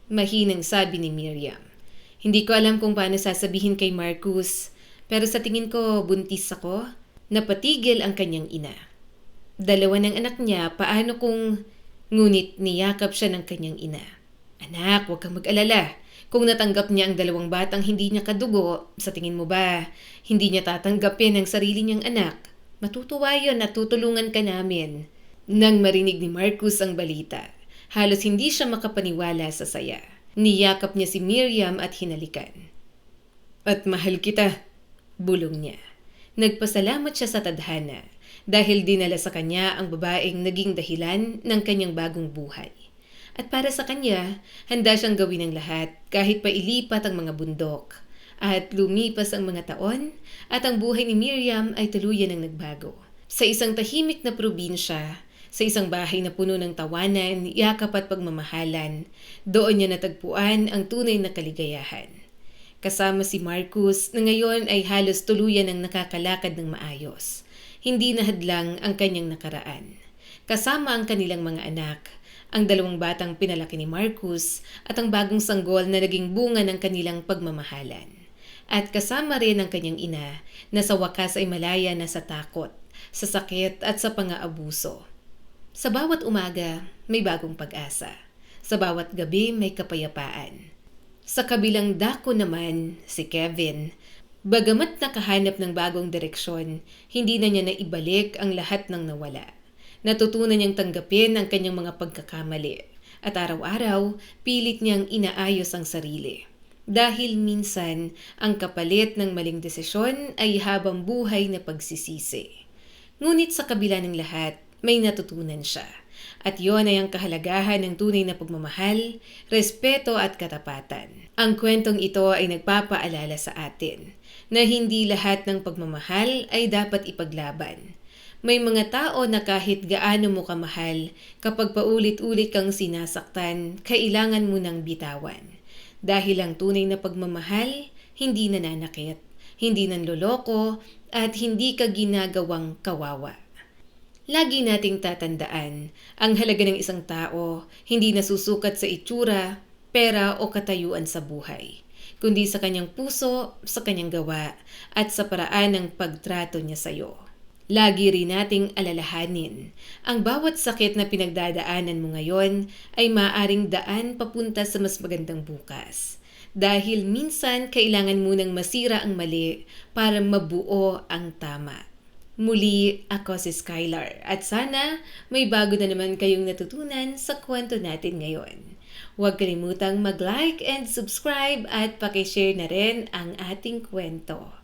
mahinang sabi ni Miriam. "Hindi ko alam kung paano sasabihin kay Marcus, pero sa tingin ko buntis ako." Napatigil ang kanyang ina. Dalawa ng anak niya, paano kung... Ngunit niyakap siya ng kanyang ina. "Anak, huwag kang mag-alala. Kung natanggap niya ang dalawang batang hindi niya kadugo, sa tingin mo ba, hindi niya tatanggapin ang sarili niyang anak? Matutuwa yun at tutulungan ka namin." Nang marinig ni Marcus ang balita, halos hindi siya makapaniwala sa saya. Niyakap niya si Miriam at hinalikan. "At mahal kita," bulong niya. Nagpasalamat siya sa tadhana dahil dinala sa kanya ang babaeng naging dahilan ng kanyang bagong buhay. At para sa kanya, handa siyang gawin ang lahat kahit pailipat ang mga bundok. At lumipas ang mga taon at ang buhay ni Miriam ay tuluyan ng nagbago. Sa isang tahimik na probinsya, sa isang bahay na puno ng tawanan, yakap at pagmamahalan, doon niya natagpuan ang tunay na kaligayahan. Kasama si Marcus na ngayon ay halos tuluyan ng nakakalakad ng maayos. Hindi nahadlang ang kanyang nakaraan. Kasama ang kanilang mga anak, ang dalawang batang pinalaki ni Marcus at ang bagong sanggol na naging bunga ng kanilang pagmamahalan. At kasama rin ang kanyang ina na sa wakas ay malaya na sa takot, sa sakit at sa pang-aabuso. Sa bawat umaga, may bagong pag-asa. Sa bawat gabi, may kapayapaan. Sa kabilang dako naman, si Kevin, bagamat nakahanap ng bagong direksyon, hindi na niya naibalik ang lahat ng nawala. Natutunan niyang tanggapin ang kanyang mga pagkakamali at araw-araw pilit niyang inaayos ang sarili. Dahil minsan, ang kapalit ng maling desisyon ay habang buhay na pagsisisi. Ngunit sa kabila ng lahat, may natutunan siya. At yon ay ang kahalagahan ng tunay na pagmamahal, respeto at katapatan. Ang kwentong ito ay nagpapaalala sa atin na hindi lahat ng pagmamahal ay dapat ipaglaban. May mga tao na kahit gaano mo kamahal, kapag paulit-ulit kang sinasaktan, kailangan mo nang bitawan. Dahil ang tunay na pagmamahal, hindi nananakit, hindi nanloloko, at hindi ka ginagawang kawawa. Lagi nating tatandaan, ang halaga ng isang tao hindi nasusukat sa itsura, pera o katayuan sa buhay, kundi sa kanyang puso, sa kanyang gawa, at sa paraan ng pagtrato niya sa iyo. Lagi rin nating alalahanin, ang bawat sakit na pinagdadaanan mo ngayon ay maaaring daan papunta sa mas magandang bukas. Dahil minsan kailangan munang masira ang mali para mabuo ang tama. Muli, ako si Skylar at sana may bago na naman kayong natutunan sa kwento natin ngayon. Huwag kalimutang mag-like and subscribe at pakishare na rin ang ating kwento.